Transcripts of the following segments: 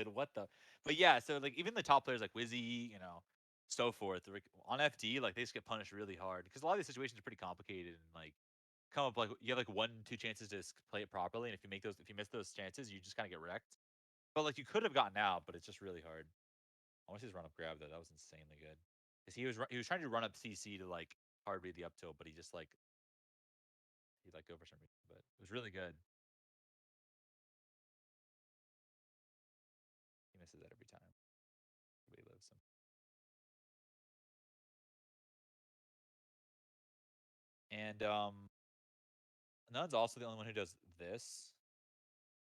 what the? But yeah, so like even the top players like Wizzy, so forth, like, on FD, like they just get punished really hard because a lot of these situations are pretty complicated and like come up like you have like 1, 2 chances to play it properly, and if you miss those chances, you just kind of get wrecked. But like you could have gotten out, but it's just really hard. I want his run up grab though. That was insanely good. Cause he was trying to run up CC to like hard read the up tilt, but he like go for some reason. But it was really good. He misses that every time. The way he lives him. And N0ne's also the only one who does this.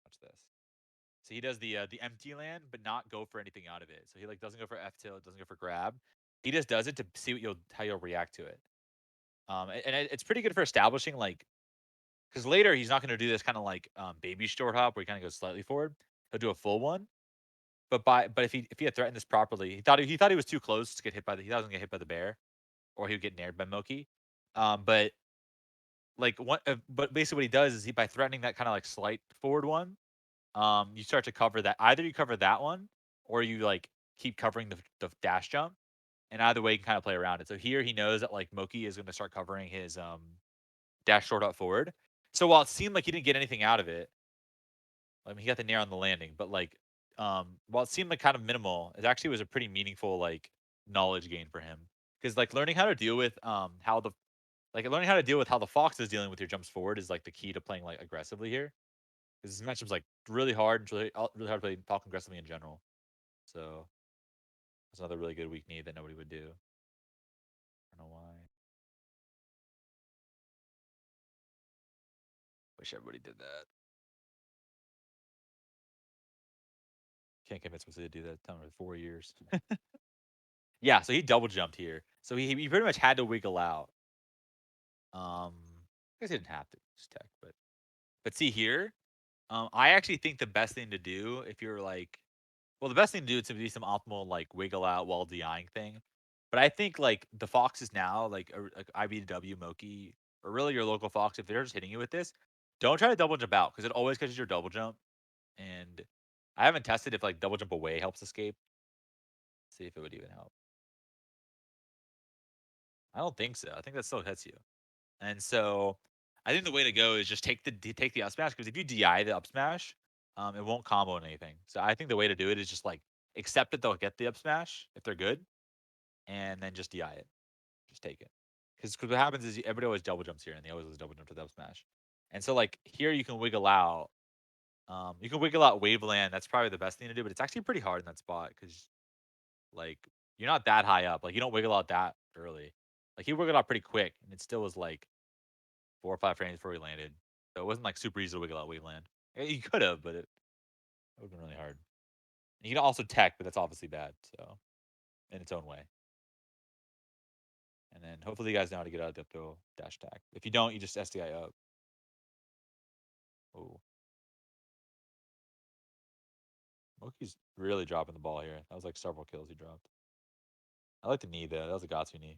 Watch this. So he does the empty land, but not go for anything out of it. So he like doesn't go for F tilt, doesn't go for grab. He just does it to see how you'll react to it. And it's pretty good for establishing like because later he's not going to do this kind of like baby short hop where he kind of goes slightly forward. He'll do a full one. But if he had threatened this properly, he thought he was too close to get hit by he thought he was gonna get hit by the bear, or he would get nared by Moky. But like what? But basically what he does is he by threatening that kind of like slight forward one, you start to cover that. Either you cover that one, or you like keep covering the dash jump, and either way you can kind of play around it. So here he knows that like Moky is gonna start covering his dash short up forward. So while it seemed like he didn't get anything out of it, I mean he got the nair on the landing, but like while it seemed like kind of minimal, it actually was a pretty meaningful like knowledge gain for him. Because like learning how to deal with learning how to deal with how the fox is dealing with your jumps forward is like the key to playing like aggressively here. Because this matchup's like really hard and really hard to play Falcon aggressively in general. So that's another really good weak knee that nobody would do. I don't know why. Wish everybody did that. Can't convince me to do that. Time for 4 years. Yeah, so he double jumped here. So he pretty much had to wiggle out. I guess he didn't have to just tech, but see here, I actually think the best thing to do if you're like, well, the best thing to do is to do some optimal like wiggle out while DIing thing. But I think like the foxes now, like IBW Moky, or really your local fox, if they're just hitting you with this, don't try to double jump out because it always catches your double jump. And I haven't tested if like double jump away helps escape. See if it would even help. I don't think so. I think that still hits you. And so I think the way to go is just take the up smash because if you DI the up smash, it won't combo on anything. So I think the way to do it is just like accept that they'll get the up smash if they're good, and then just DI it. Just take it. Because what happens is everybody always double jumps here, and they always lose double jump to the up smash. And so like here you can wiggle out. You can wiggle out Waveland. That's probably the best thing to do, but it's actually pretty hard in that spot because like you're not that high up. Like you don't wiggle out that early. Like he wiggled out pretty quick, and it still was like 4 or 5 frames before he landed. So it wasn't like super easy to wiggle out Waveland. You could have, but it would have been really hard. And you can also tech, but that's obviously bad. So in its own way. And then hopefully you guys know how to get out of the up throw dash attack. If you don't, you just SDI up. Oh, Moki's really dropping the ball here. That was like several kills he dropped. I like the knee though. That was a Gatsu knee.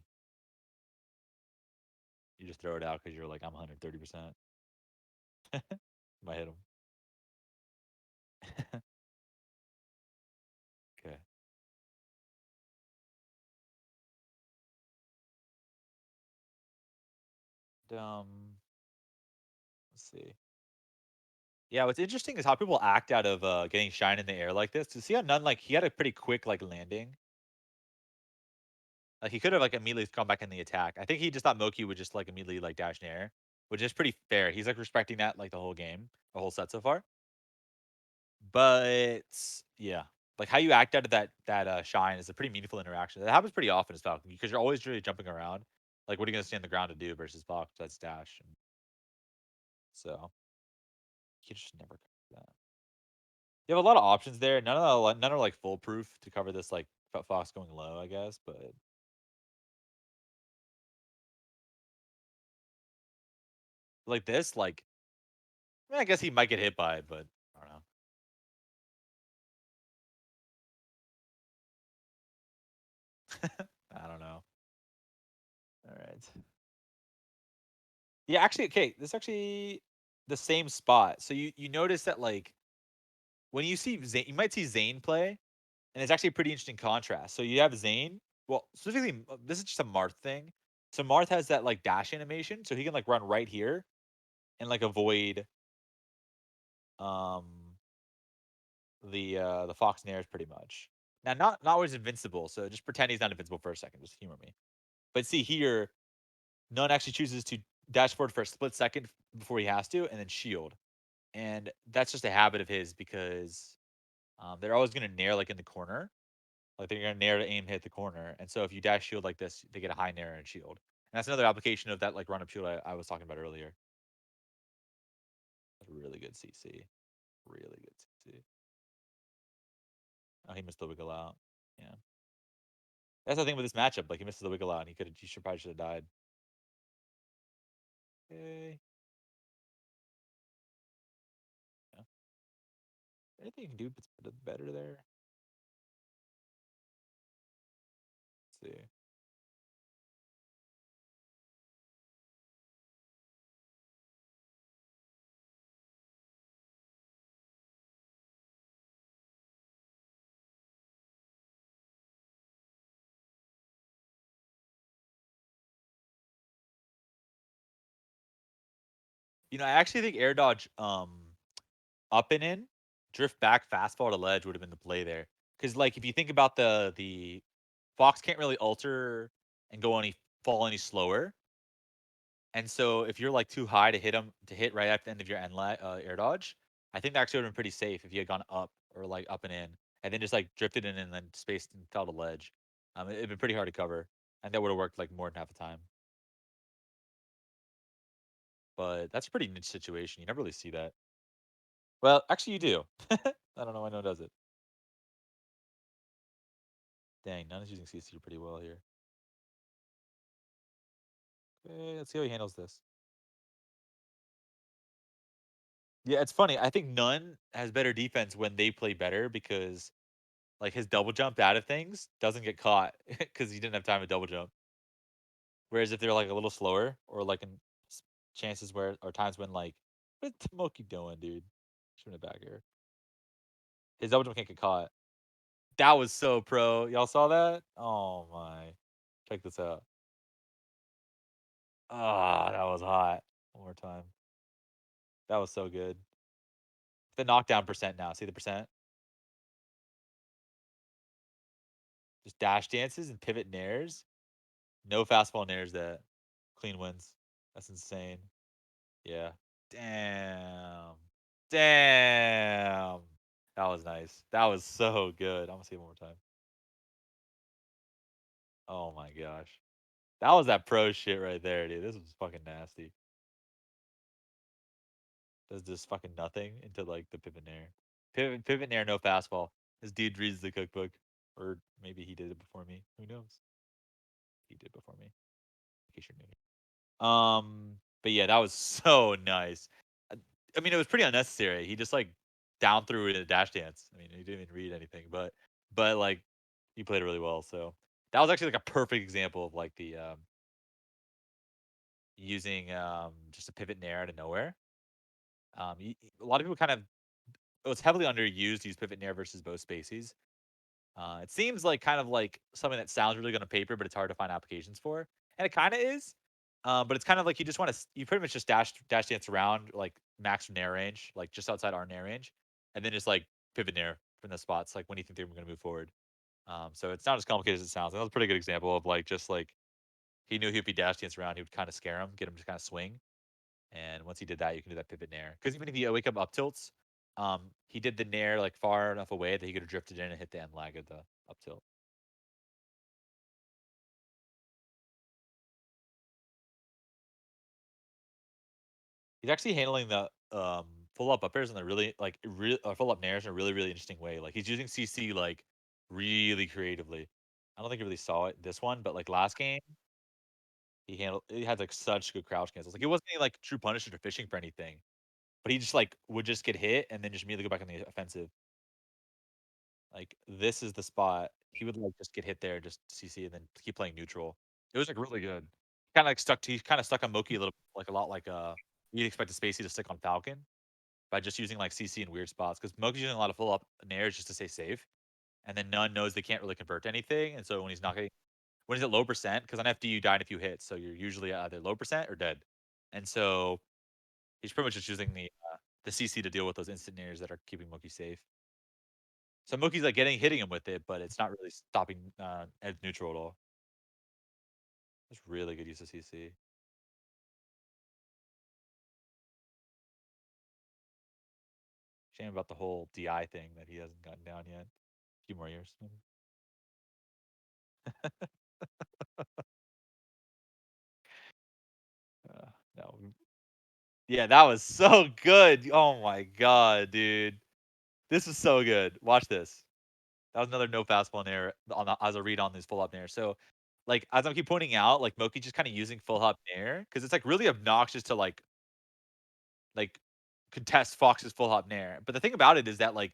You just throw it out because you're like, I'm 130%. Might hit him. Okay. Let's see. Yeah, what's interesting is how people act out of getting shine in the air like this. To see how N0ne like he had a pretty quick like landing. Like he could have like immediately come back in the attack. I think he just thought Moki would just like immediately like dash in air, which is pretty fair. He's like respecting that like the whole game, the whole set so far. But yeah, like how you act out of that shine is a pretty meaningful interaction. That happens pretty often as Falcon because you're always really jumping around. Like what are you gonna stay on the ground to do versus Fox? That's dash. And so you just never cover that. You have a lot of options there. None are like foolproof to cover this like Fox going low, I guess. But like this, like I, mean, I guess he might get hit by it, but I don't know. I don't know. All right. Yeah, actually, okay. This is actually the same spot. So you notice that like when you see Zane, you might see Zane play, and it's actually a pretty interesting contrast. So you have Zane. Well, specifically, this is just a Marth thing. So Marth has that like dash animation, so he can like run right here and like avoid um the Fox Nares pretty much. Now, not always invincible, so just pretend he's not invincible for a second. Just humor me. But see here, None actually chooses to dash forward for a split second before he has to, and then shield. And that's just a habit of his because they're always going to nair like in the corner. Like they're going to nair to aim hit the corner. And so if you dash shield like this, they get a high nair and shield. And that's another application of that like run up shield I was talking about earlier. That's really good CC. Really good CC. Oh, he missed the wiggle out. Yeah. That's the thing with this matchup. Like he misses the wiggle out and he should probably should have died. Okay. Yeah. Anything you can do better there? Let's see. I actually think air dodge up and in, drift back, fastball to ledge would have been the play there. Because like if you think about the Fox can't really alter and go any fall any slower. And so if you're like too high to hit him to hit right at the end of your air dodge, I think that actually would have been pretty safe if you had gone up or like up and in, and then just like drifted in and then spaced and fell to ledge. It'd been pretty hard to cover, and that would have worked like more than half the time. But that's a pretty niche situation. You never really see that. Well, actually, you do. I don't know why no one does it. Dang, none is using CC pretty well here. Okay, let's see how he handles this. Yeah, it's funny. I think None has better defense when they play better because like his double jump out of things doesn't get caught because he didn't have time to double jump. Whereas if they're like a little slower or like in chances where or times when like what's Moky doing, dude? Shooting it back here. His double jump can't get caught. That was so pro. Y'all saw that? Oh my. Check this out. Ah, that was hot. One more time. That was so good. The knockdown percent now. See the percent? Just dash dances and pivot nairs. No fastball nairs that clean wins. That's insane. Yeah. Damn. Damn. That was nice. That was so good. I'm gonna see it one more time. Oh my gosh. That was that pro shit right there, dude. This was fucking nasty. Does this fucking nothing into like the pivot nair. Pivot nair, no fastball. This dude reads the cookbook. Or maybe he did it before me. Who knows? He did before me. In case you're new. But yeah, that was so nice. Uh, I mean, it was pretty unnecessary. He just like down threw it in a dash dance. I mean, he didn't even read anything, but like he played it really well. So that was actually like a perfect example of like the using just a pivot nair out of nowhere. A lot of people kind of it was heavily underused to use pivot nair versus both spacies. It seems like kind of like something that sounds really good on paper, but it's hard to find applications for, and it kind of is. But it's kind of like you just want to you pretty much just dash dance around like max nair range, like just outside our nair range, and then just like pivot nair from the spots like when you think they're going to move forward. So it's not as complicated as it sounds. And that was a pretty good example of like just like he knew if he dash dance around, he would kind of scare him, get him to kind of swing. And once he did that, you can do that pivot nair. Because even if you wake up tilts, he did the nair like far enough away that he could have drifted in and hit the end lag of the up tilt. He's actually handling the full up airs in a really like full up nairs in a really interesting way. Like he's using CC like really creatively. I don't think you really saw it this one, but like last game, he had like such good crouch cancels. Like it wasn't any, like true punisher or fishing for anything, but he just like would just get hit and then just immediately go back on the offensive. Like this is the spot he would like just get hit there, just CC and then keep playing neutral. It was like really good. Kind of like stuck. He kind of stuck on Moki a little, like a lot like you'd expect a Spacey to stick on Falcon. by just using like CC in weird spots because Moky's using a lot of full up nairs just to stay safe, and then N0ne knows they can't really convert to anything, and so when he's not getting when he's at low percent, because on FD you die in a few hits, so you're usually either low percent or dead, and so he's pretty much just using the CC to deal with those instant nairs that are keeping Moky safe. So Moky's like hitting him with it, but it's not really stopping edge neutral at all. It's really good use of CC. Shame about the whole DI thing that he hasn't gotten down yet. A few more years, maybe. No. Yeah, that was so good. Oh my god, dude. This is so good. Watch this. That was another no fastball in there on the, as a read on this full up nair. So, like as I keep pointing out, like Moky just kind of using full up nair because it's like really obnoxious to like contest Fox's full hop nair. But the thing about it is that like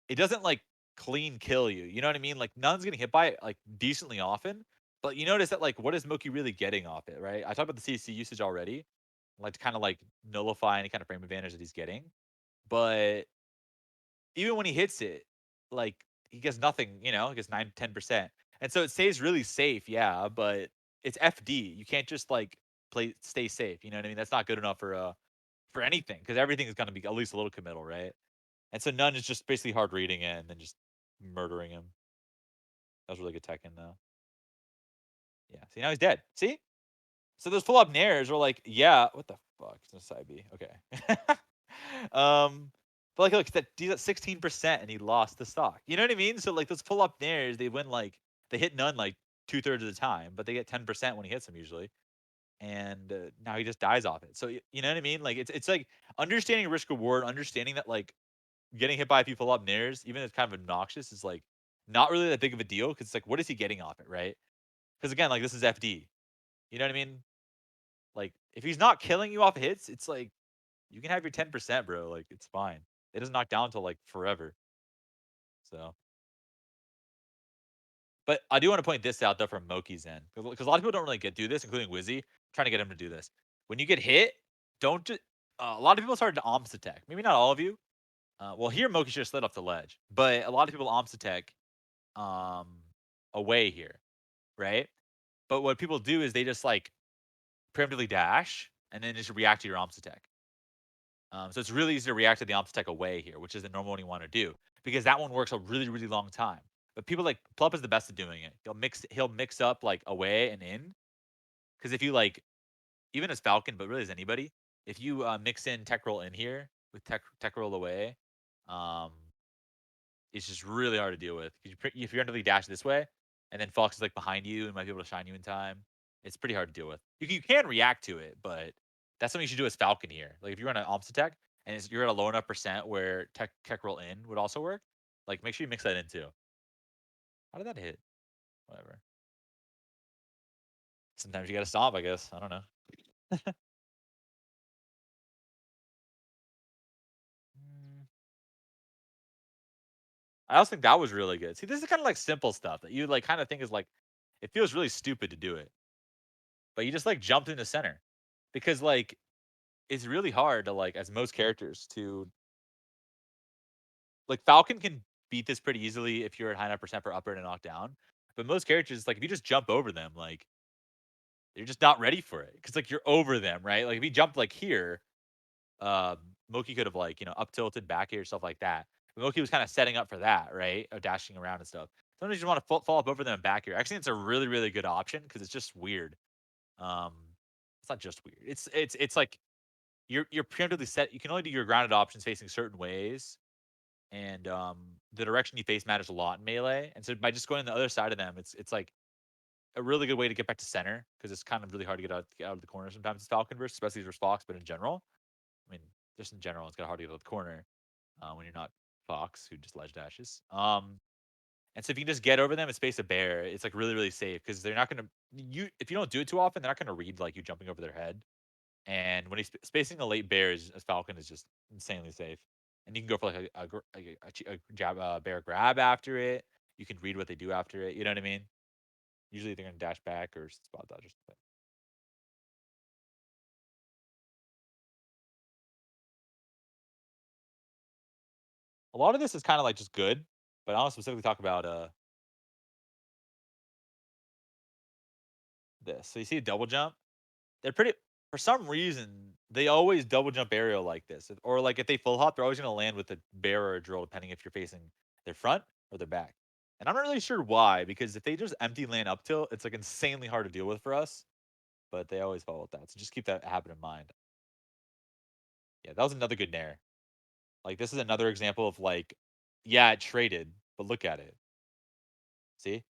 it doesn't like clean kill you. You know what I mean? Like none's getting hit by it like decently often. But you notice that like what is Moky really getting off it, right? I talked about the CC usage already, like to kind of like nullify any kind of frame advantage that he's getting. But even when he hits it, like he gets nothing, he gets 9 to 10%. And so it stays really safe, yeah, but it's FD. You can't just like stay safe. You know what I mean? That's not good enough for anything because everything is going to be at least a little committal, right? And so N0ne is just basically hard reading it and then just murdering him. That was really good tech in though. Yeah. See, now he's dead. See? So those full up nairs were like, yeah, what the fuck? It's a side B. Okay. But like, look, he's at 16% and he lost the stock. You know what I mean? So like those pull up nairs, they win like they hit N0ne like 2/3 of the time, but they get 10% when he hits them usually. And now he just dies off it. So you know what I mean? Like it's like understanding risk reward, understanding that like getting hit by a few pull up nairs, even if it's kind of obnoxious, is like not really that big of a deal because it's like what is he getting off it, right? Because again, like this is FD. You know what I mean? Like if he's not killing you off hits, it's like you can have your 10%, bro. Like it's fine. It doesn't knock down till like forever. So, but I do want to point this out though from Moki's end because a lot of people don't really do this, including Wizzy. Trying to get him to do this. When you get hit, don't just. A lot of people started to omps attack. Maybe not all of you. Well, here Moki just slid off the ledge, but a lot of people omps attack um away here, right? But what people do is they just like preemptively dash and then just react to your omps attack. So it's really easy to react to the omps attack away here, which is the normal one you want to do because that one works a really, really long time. But people like Plup is the best at doing it. He'll mix up like away and in. Because if you like even as Falcon, but really as anybody, if you mix in tech roll in here with tech roll away, um, it's just really hard to deal with. If you're randomly dash this way, and then Fox is like behind you and might be able to shine you in time, it's pretty hard to deal with. You can react to it, but that's something you should do as Falcon here. Like if you run an Omps attack and you're at a low enough percent where tech roll in would also work, like make sure you mix that in too. How did that hit? Whatever. Sometimes you gotta stomp, I guess. I don't know. Mm, I also think that was really good. See, this is kind of like simple stuff that you like kind of think is like it feels really stupid to do it, but you just like jumped into center because like it's really hard to like as most characters to like Falcon can beat this pretty easily if you're at high enough percent for upper and knockdown. But most characters, like if you just jump over them, like you're just not ready for it because like you're over them, right? Like if you jumped like here, um, Moki could have like up tilted back here stuff like that. But Moki was kind of setting up for that, right? Of dashing around and stuff. Sometimes you want to fall up over them and back here. Actually, it's a really really good option because it's just weird. Um, it's not just weird. It's like you're preemptively set. You can only do your grounded options facing certain ways, and the direction you face matters a lot in melee. And so by just going on the other side of them, it's like a really good way to get back to center because it's kind of really hard to get out of the corner sometimes. It's Falcon versus, especially versus Fox, but in general, I mean, just in general, it's kind of hard to get out of the corner when you're not Fox who just ledge dashes. And so if you can just get over them and space a bear, it's like really really safe because they're not gonna if you don't do it too often, they're not gonna read like you jumping over their head. And when he's spacing a late bear as Falcon is just insanely safe. And you can go for like a jab, bear grab after it. You can read what they do after it. You know what I mean? Usually they're gonna dash back or spot dodge or something. A lot of this is kind of like just good, but I want to specifically talk about this. So you see a double jump. They're pretty for some reason, they always double jump aerial like this, or like if they full hop, they're always gonna land with a bear or a drill, depending if you're facing their front or their back. And I'm not really sure why, because if they just empty land up tilt, it's like insanely hard to deal with for us. But they always follow that, so just keep that habit in mind. Yeah, that was another good nair. Like this is another example of like, yeah, it traded, but look at it. See?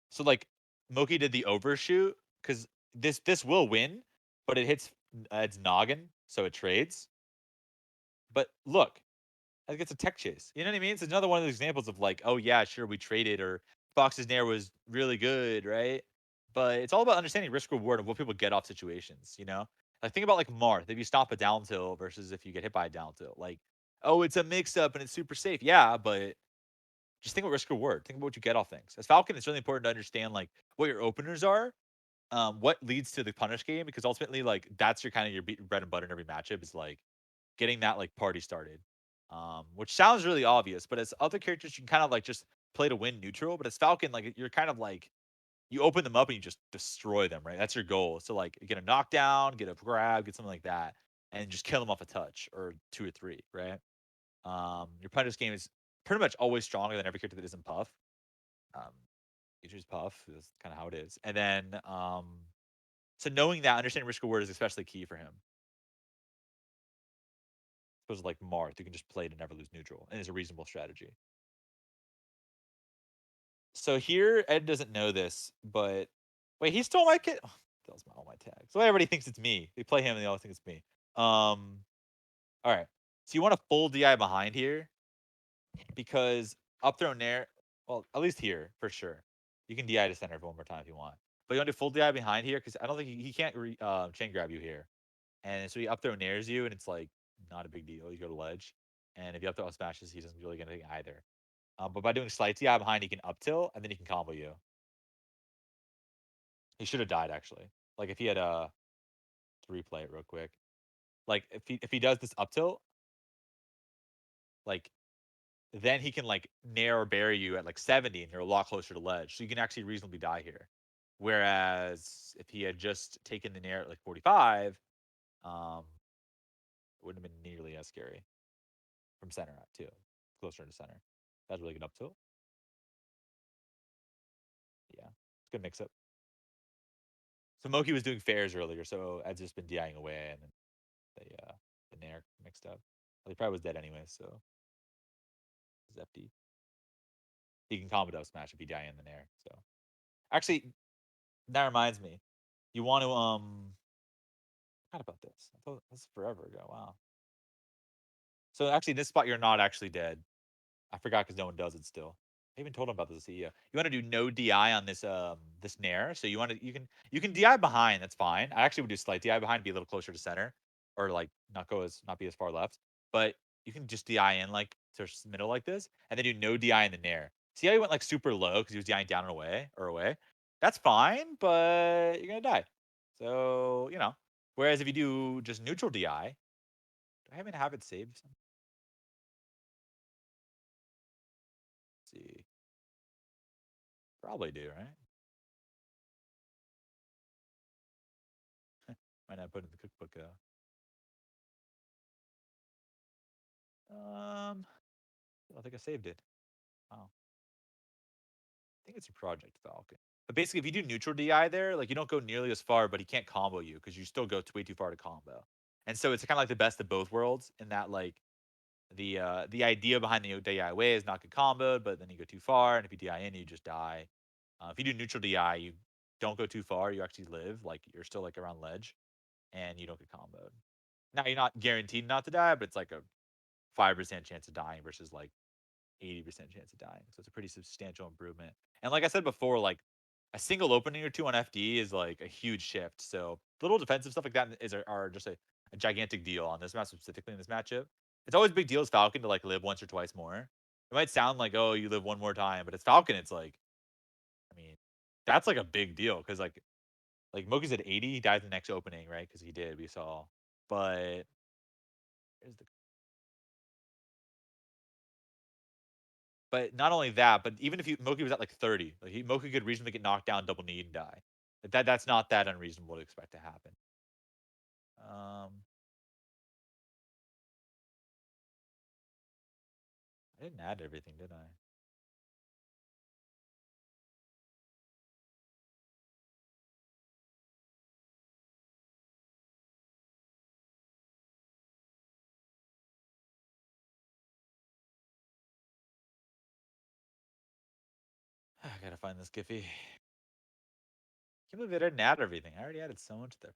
So like Moky did the overshoot because this will win, but it hits its noggin, so it trades. But look, I think it's a tech chase. You know what I mean? It's another one of those examples of like, oh yeah, sure, we traded or Fox's Nair was really good, right? But it's all about understanding risk reward of what people get off situations, you know? Like think about like Marth, if you stop a down tilt versus if you get hit by a down tilt. Like, oh, it's a mix up and it's super safe. Yeah, but just think about risk reward. Think about what you get off things. As Falcon, it's really important to understand like what your openers are, what leads to the punish game, because ultimately, like that's your kind of your bread and butter in every matchup is like getting that like party started. Which sounds really obvious, but as other characters, you can kind of like just play to win neutral. But as Falcon, like you're kind of like you open them up and you just destroy them, right? That's your goal. So like get a knockdown, get a grab, get something like that, and just kill them off a touch or two or three, right? Your punish game is pretty much always stronger than every character that isn't Puff. Um, you choose Puff is kind of how it is, and then so knowing that, understanding risk reward is especially key for him. Opposed to like Marth, you can just play to never lose neutral, and it's a reasonable strategy. So here, Ed doesn't know this, but wait, he stole my kit. Oh, that was all my tags. So everybody thinks it's me. They play him, and they all think it's me. All right. So you want a full DI behind here because up throw nair. Well, at least here for sure. You can DI to center one more time if you want, but you want to do full DI behind here because I don't think he can't chain grab you here. And so he up throw nairs you, and it's like not a big deal. You go to ledge, and if you up throw smashes, he doesn't really get anything either. But by doing slight TI behind, he can up tilt, and then he can combo you. He should have died actually. Like if he had to replay it real quick. Like if he does this up tilt, like then he can like nair or bury you at like 70, and you're a lot closer to ledge, so you can actually reasonably die here. Whereas if he had just taken the nair at like 45, it wouldn't have been nearly as scary from center out too, closer to center. That's really good up tilt. Yeah, it's good mix up. So Moki was doing fairs earlier, so Ed's just been DIing away, and then the Nair mixed up. Well, he probably was dead anyway, so it's FD. He can combo dub smash if he die in the Nair. So actually, that reminds me, you want to I forgot about this. I thought this is forever ago. Wow. So actually, this spot you're not actually dead. I forgot because no one does it still. I even told him about this at CEO. You want to do no DI on this Nair. So you can DI behind, that's fine. I actually would do slight DI behind, be a little closer to center. Or like not be as far left. But you can just DI in like to middle like this, and then do no DI in the Nair. See how he went like super low because he was DIing down and away? That's fine, but you're gonna die. So, Whereas if you do just neutral DI, do I even have it saved? Let's see. Probably do, right? Might not put it in the cookbook though. I think I saved it. Wow. I think it's a Project Falcon. But basically, if you do neutral DI there, like you don't go nearly as far, but he can't combo you because you still go way too far to combo. And so it's kind of like the best of both worlds in that like the idea behind the DI way is not get comboed, but then you go too far, and if you DI in, you just die. If you do neutral DI, you don't go too far, you actually live, like you're still like around ledge, and you don't get comboed. Now you're not guaranteed not to die, but it's like a 5% chance of dying versus like 80% chance of dying. So it's a pretty substantial improvement. And like I said before, like a single opening or two on FD is like a huge shift. So little defensive stuff like that are just a gigantic deal on this match, specifically in this matchup. It's always a big deal as Falcon to like live once or twice more. It might sound like, oh, you live one more time, but it's Falcon, it's like, I mean, that's like a big deal because like Moki's at 80, he dies in the next opening, right? Because he did, we saw. But here's the But not only that, but even if Moky was at like 30, like Moky could reasonably get knocked down, double knee, and die. That's not that unreasonable to expect to happen. I didn't add everything, did I? I gotta find this Giphy. Can't believe I didn't add everything. I already added so much there.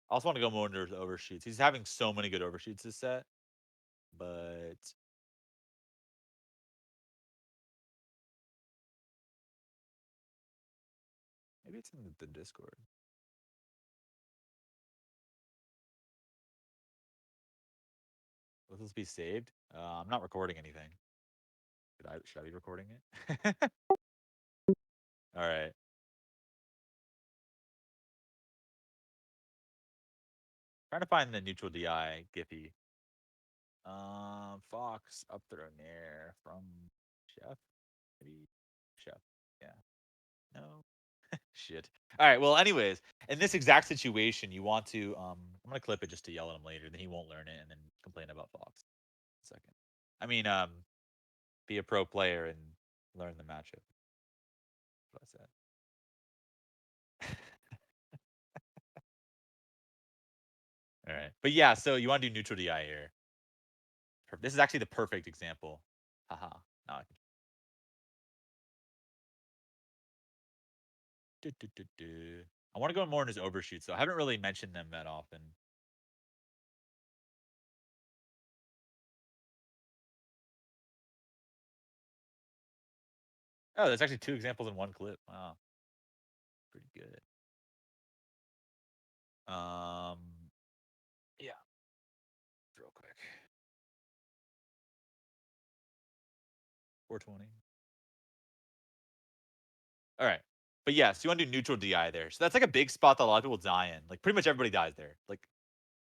I also want to go more into his overshoots. He's having so many good overshoots this set, but maybe it's in the Discord. Will this be saved? I'm not recording anything. Should I be recording it? All right. Trying to find the neutral DI Giphy. Fox up throw nair from Chef. Maybe Chef. Yeah. No. Shit. All right. Well, anyways, in this exact situation, you want to I'm gonna clip it just to yell at him later. Then he won't learn it and then complain about Fox. Second. I mean, be a pro player and learn the matchup. That's what I said. All right. But yeah, so you want to do neutral DI here. This is actually the perfect example. Haha. Now I can. I want to go more in his overshoots, though. I haven't really mentioned them that often. Oh, there's actually 2 examples in 1 clip. Wow. Pretty good. Um, yeah. Real quick. 420. All right. But yeah, so you want to do neutral DI there. So that's like a big spot that a lot of people die in. Like pretty much everybody dies there. Like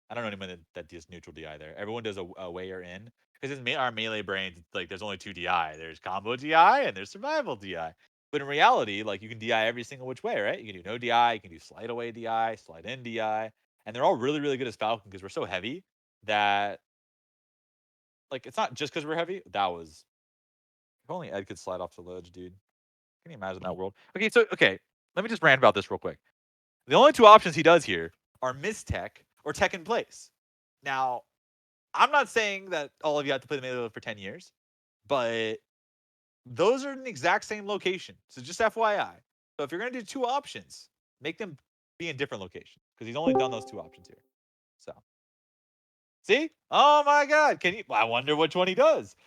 I don't know anyone that does neutral DI there. Everyone does a way or in. Because in our melee brains, it's like there's only 2 DI. There's combo DI and there's survival DI. But in reality, like you can DI every single which way, right? You can do no DI, you can do slide away DI, slide in DI. And they're all really, really good as Falcon because we're so heavy that like it's not just because we're heavy. That was if only Ed could slide off the ledge, dude. Can you imagine that world? Okay, let me just rant about this real quick. The only 2 options he does here are Miss Tech or Tech in place. Now, I'm not saying that all of you have to play the melee for 10 years, but those are in the exact same location. So just FYI. So if you're going to do 2 options, make them be in different locations because he's only done those 2 options here. So, see? Oh my God. I wonder which one he does.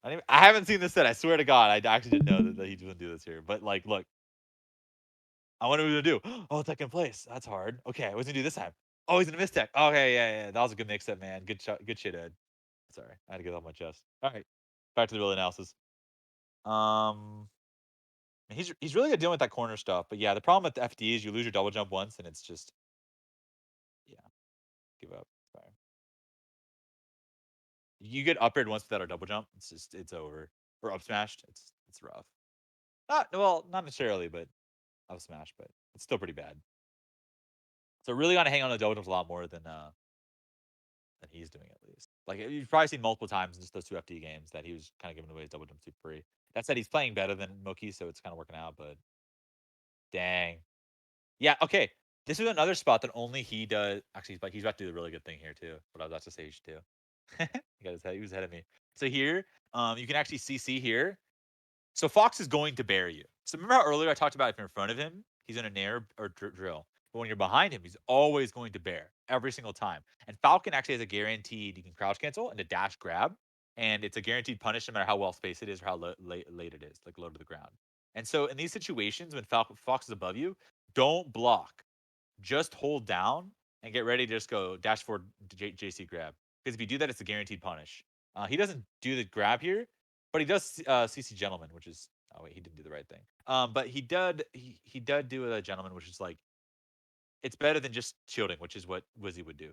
I haven't seen this set. I swear to God, I actually didn't know that he doesn't do this here. But like, look, I wonder what he's gonna do. Oh, Tech in place. That's hard. Okay, what's he gonna do this time? Oh, he's gonna miss Tech. Okay, yeah. That was a good mix up, man. Good shot. Good shit, Ed. Sorry, I had to get off my chest. All right, back to the real analysis. Um, he's really good dealing with that corner stuff. But yeah, the problem with the FD is you lose your double jump once, and it's just yeah, give up. Sorry. You get upgrade once without a double jump. It's over. Or up smashed. It's rough. Not necessarily, but up smash, but it's still pretty bad. So really gotta hang on to double jumps a lot more than he's doing at least. Like you've probably seen multiple times in just those 2 FD games that he was kind of giving away his double jump super free. That said, he's playing better than Moky, so it's kind of working out. But dang, yeah, okay. This is another spot that only he does. Actually, he's about to do a really good thing here too. What I was about to say he should do. He got his head. He was ahead of me. So here, you can actually CC here. So Fox is going to bear you. So remember how earlier I talked about if you're in front of him, he's in a nair or drill. But when you're behind him, he's always going to bear every single time. And Falcon actually has a guaranteed you can crouch cancel and a dash grab. And it's a guaranteed punish no matter how well spaced it is or how late it is, like low to the ground. And so in these situations, when Fox is above you, don't block. Just hold down and get ready to just go dash forward JC grab. Because if you do that, it's a guaranteed punish. He doesn't do the grab here, but he does CC Gentleman, which is Oh wait, he didn't do the right thing. But he did do a gentleman, which is like it's better than just shielding, which is what Wizzy would do.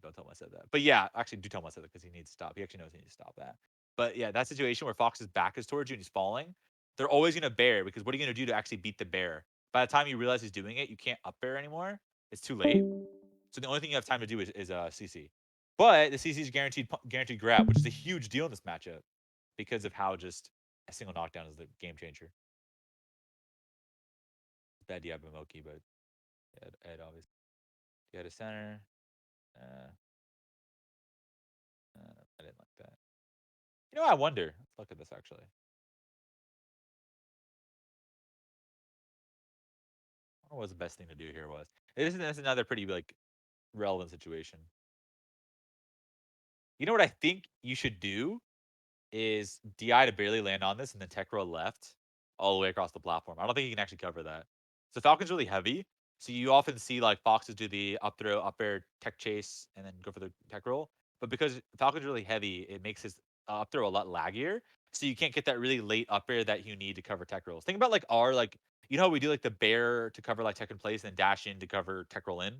Don't tell him I said that. But yeah, actually, do tell him I said that because he needs to stop. He actually knows he needs to stop that. But yeah, that situation where Fox's back is towards you and he's falling, they're always gonna bear because what are you gonna do to actually beat the bear? By the time you realize he's doing it, you can't up bear anymore. It's too late. So the only thing you have time to do is CC. But the CC is guaranteed grab, which is a huge deal in this matchup because of how just a single knockdown is the game changer. Bad Diablo Moky, but Ed obviously. You had a center. Uh, I didn't like that. You know, I wonder. Let's look at this actually. I don't know what the best thing to do here was. This is another pretty like relevant situation. You know what I think you should do is DI to barely land on this and then tech roll left all the way across the platform. I don't think you can actually cover that. So Falcon's really heavy. So you often see like Foxes do the up throw, up air, tech chase, and then go for the tech roll. But because Falcon's really heavy, it makes his up throw a lot laggier. So you can't get that really late up air that you need to cover tech rolls. Think about like our like you know how we do like the bear to cover like tech in place and then dash in to cover tech roll in.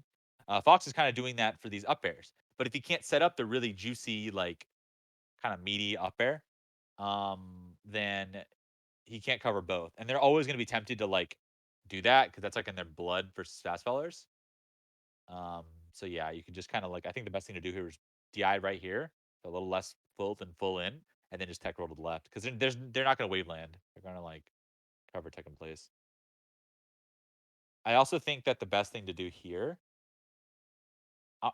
Fox is kind of doing that for these up airs. But if he can't set up the really juicy like kind of meaty up air, then he can't cover both. And they're always going to be tempted to like do that because that's like in their blood versus fast fellers. Um, so yeah, you can just kind of like I think the best thing to do here is DI right here, a little less full than full in, and then just tech roll to the left because they're not going to wave land. They're going to like cover tech in place. I also think that the best thing to do here,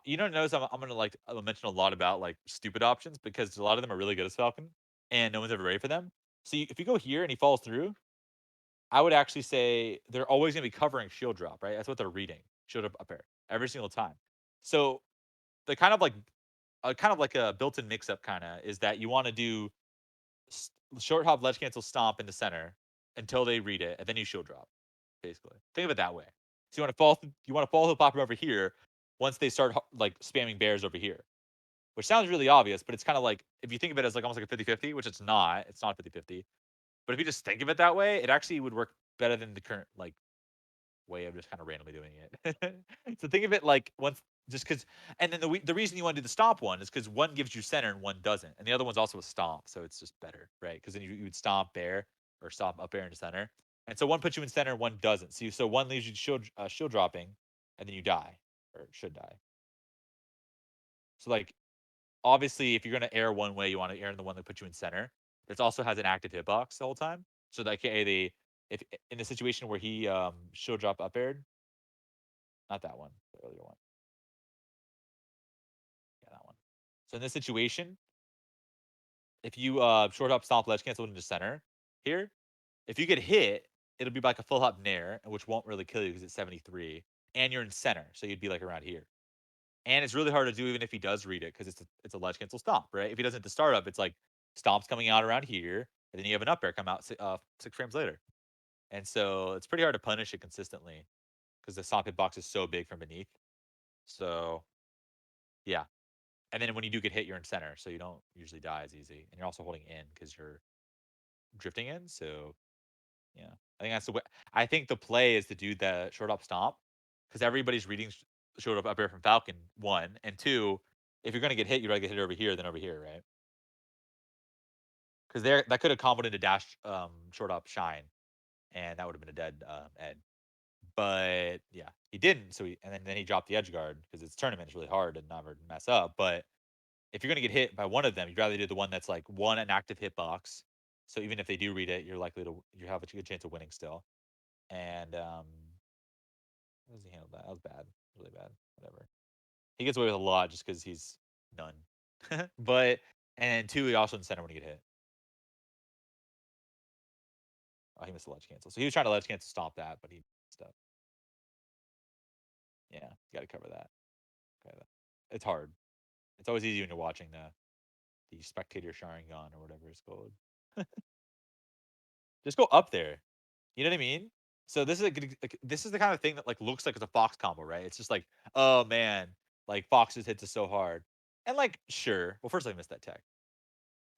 you don't notice I'm going to like I'll mention a lot about like stupid options because a lot of them are really good as Falcon and no one's ever ready for them. So if you go here and he falls through, I would actually say they're always going to be covering shield drop, right? That's what they're reading. Shield up air every single time. So the kind of like a built-in mix-up kind of is that you want to do short hop, ledge cancel, stomp in the center until they read it, and then you shield drop. Basically, think of it that way. So you want to fall hip hop over here once they start like spamming bears over here, which sounds really obvious, but it's kind of like if you think of it as like almost like a 50-50, which it's not. It's not 50-50. But if you just think of it that way, it actually would work better than the current like way of just kind of randomly doing it. So think of it like once just because, and then the reason you want to do the stomp one is because one gives you center and one doesn't, and the other one's also a stomp, so it's just better, right? Because then you would stomp bear or stomp up air into center, and so one puts you in center, and one doesn't. So one leaves you shield dropping, and then you die or should die. So like obviously, if you're gonna air one way, you want to air in the one that puts you in center. This also has an active hitbox the whole time, so that if in the situation where he shield drop up aired, not that one, the earlier one. Yeah, that one. So in this situation, if you short hop stomp ledge cancel into center here, if you get hit, it'll be like a full hop nair, which won't really kill you because it's 73, and you're in center, so you'd be like around here. And it's really hard to do even if he does read it because it's a ledge cancel stomp, right? If he doesn't at the startup, it's like stomps coming out around here, and then you have an up air come out 6 frames later. And so it's pretty hard to punish it consistently because the stomp hitbox is so big from beneath. So yeah, and then when you do get hit, you're in center, so you don't usually die as easy, and you're also holding in because you're drifting in. So yeah, I think that's the way. I think the play is to do the short up stomp because everybody's reading short up air from Falcon one and two. If you're gonna get hit, you'd rather get hit over here than over here, right? Because there that could have comboed into dash short up shine, and that would have been a dead Ed. But yeah, he didn't. So then he dropped the edge guard because it's tournament. It's really hard to never mess up. But if you're gonna get hit by one of them, you'd rather do the one that's like one an active hitbox. So even if they do read it, you have a good chance of winning still. And how does he handle that? That was bad, really bad. Whatever. He gets away with a lot just because he's none. But and two, he also in center when he get hit. Oh, he missed the ledge cancel. So he was trying to ledge cancel stop that, but he messed up. Yeah, you got to cover that. Okay, it's hard. It's always easy when you're watching the spectator Sharingan or whatever it's called. Just go up there. You know what I mean? So this is this is the kind of thing that like looks like it's a Fox combo, right? It's just like, oh man, like Fox's hits is so hard, and like sure. Well, first I missed that tech,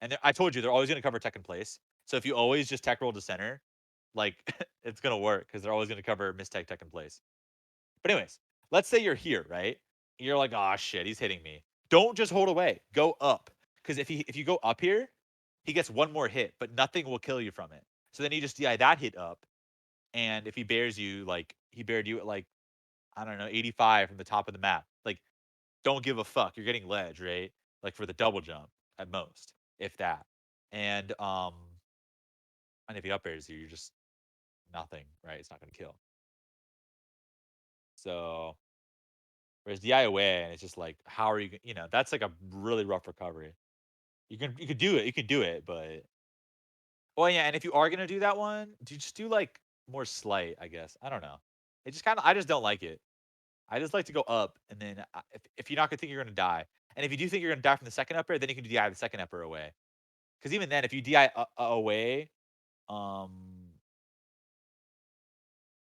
and I told you they're always going to cover tech in place. So if you always just tech roll to center, like it's gonna work because they're always gonna cover mistech tech in place. But anyways, let's say you're here, right? You're like, oh shit, he's hitting me. Don't just hold away. Go up. Because if you go up here, he gets one more hit, but nothing will kill you from it. So then you just DI that hit up. And if he bears you, like he bared you at like, I don't know, 85 from the top of the map. Like, don't give a fuck. You're getting ledge, right? Like for the double jump at most, if that. And and if he up airs you, you're just nothing, right? It's not gonna kill. So whereas DI away, and it's just like, how are you? That's like a really rough recovery. You could do it. You could do it, but well, yeah. And if you are gonna do that one, do you just do like more slight? I guess I don't know. It just kind of I just don't like it. I just like to go up, and then if you're not gonna think you're gonna die, and if you do think you're gonna die from the second upper, then you can DI the second upper away. Because even then, if you DI away, um,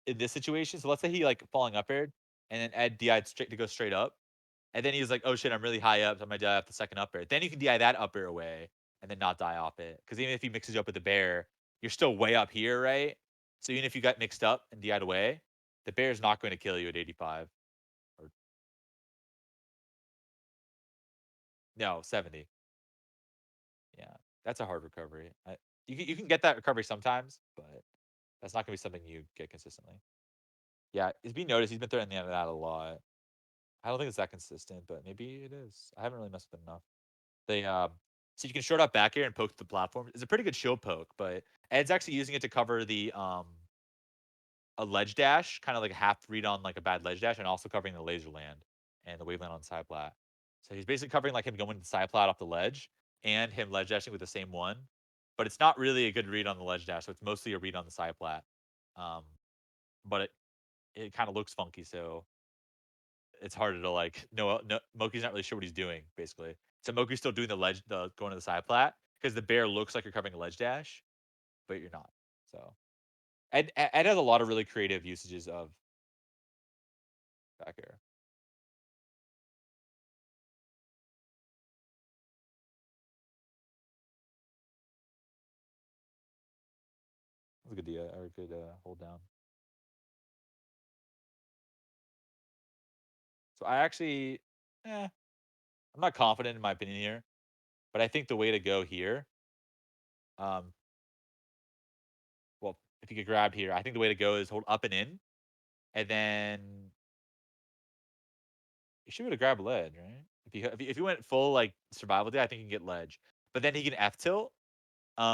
in this situation, so let's say he like falling up aired, and then Ed DI'd straight to go straight up. And then he was like, "Oh shit, I'm really high up, so I'm gonna die off the second up air." Then you can DI that up air away and then not die off it. Because even if he mixes you up with the bear, you're still way up here, right? So even if you got mixed up and DI'd away, the bear is not going to kill you at 85 or no 70. Yeah, that's a hard recovery. You can get that recovery sometimes, but that's not gonna be something you get consistently. Yeah, it's being noticed. He's been throwing the end of that a lot. I don't think it's that consistent, but maybe it is. I haven't really messed with it enough. They so you can short up back here and poke the platform. It's a pretty good shield poke, but Ed's actually using it to cover the a ledge dash, kind of like a half read on like a bad ledge dash, and also covering the laser land and the waveland on the side plat. So he's basically covering like him going to side plat off the ledge and him ledge dashing with the same one. But it's not really a good read on the ledge dash, so it's mostly a read on the side plat. Um, but it kind of looks funky, so it's harder to like no Moki's not really sure what he's doing, basically. So Moki's still doing the going to the side plat because the bear looks like you're covering a ledge dash, but you're not. So Ed has a lot of really creative usages of back air. That's a good idea or a good hold down. So I actually, I'm not confident in my opinion here, but I think the way to go here, um, well, if you get grabbed here, I think the way to go is hold up and in, and then you should be able to grab ledge, right? If you went full like survival day, I think you can get ledge. But then he can F tilt,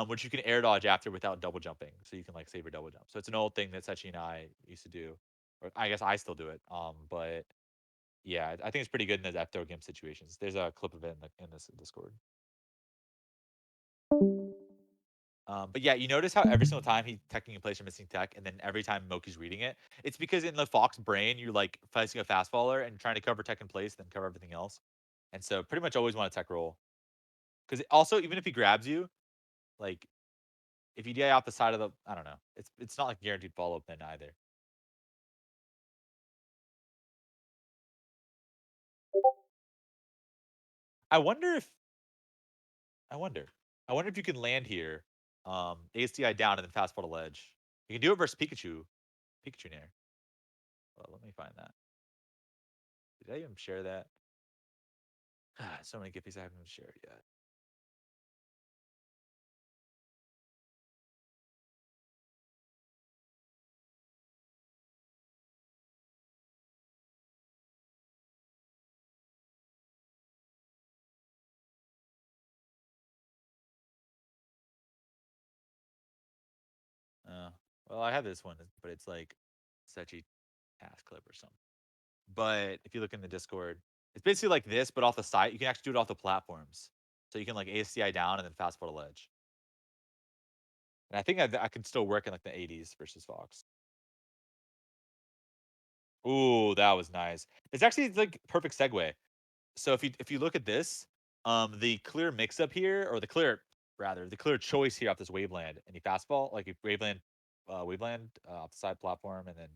which you can air dodge after without double jumping, so you can like save your double jump. So it's an old thing that Sechi and I used to do, or I guess I still do it. But yeah, I think it's pretty good in those F throw game situations. There's a clip of it in this Discord. But yeah, you notice how every single time he's teching in place or missing tech, and then every time Moki's reading it, it's because in the Fox brain, you're like facing a fast faller and trying to cover tech in place, then cover everything else. And so pretty much always want to tech roll. Because also, even if he grabs you, like if you DI off the side of the, I don't know, it's not like guaranteed follow up then either. I wonder if I wonder. I wonder if you can land here, ASDI down and then fast fall to ledge. You can do it versus Pikachu. Pikachu Nair. Well, let me find that. Did I even share that? So many Gippies I haven't even shared yet. Uh, well, I have this one, but it's like Sechi ass clip or something. But if you look in the Discord, it's basically like this, but off the side. You can actually do it off the platforms. So you can like ASDI down and then fast forward a ledge. And I think I can still work in like the 80s versus Fox. Ooh, that was nice. It's actually like perfect segue. So if you look at this, the clear mix up here, or the clear choice here off this waveland, and you fastball like you waveland off the side platform, and then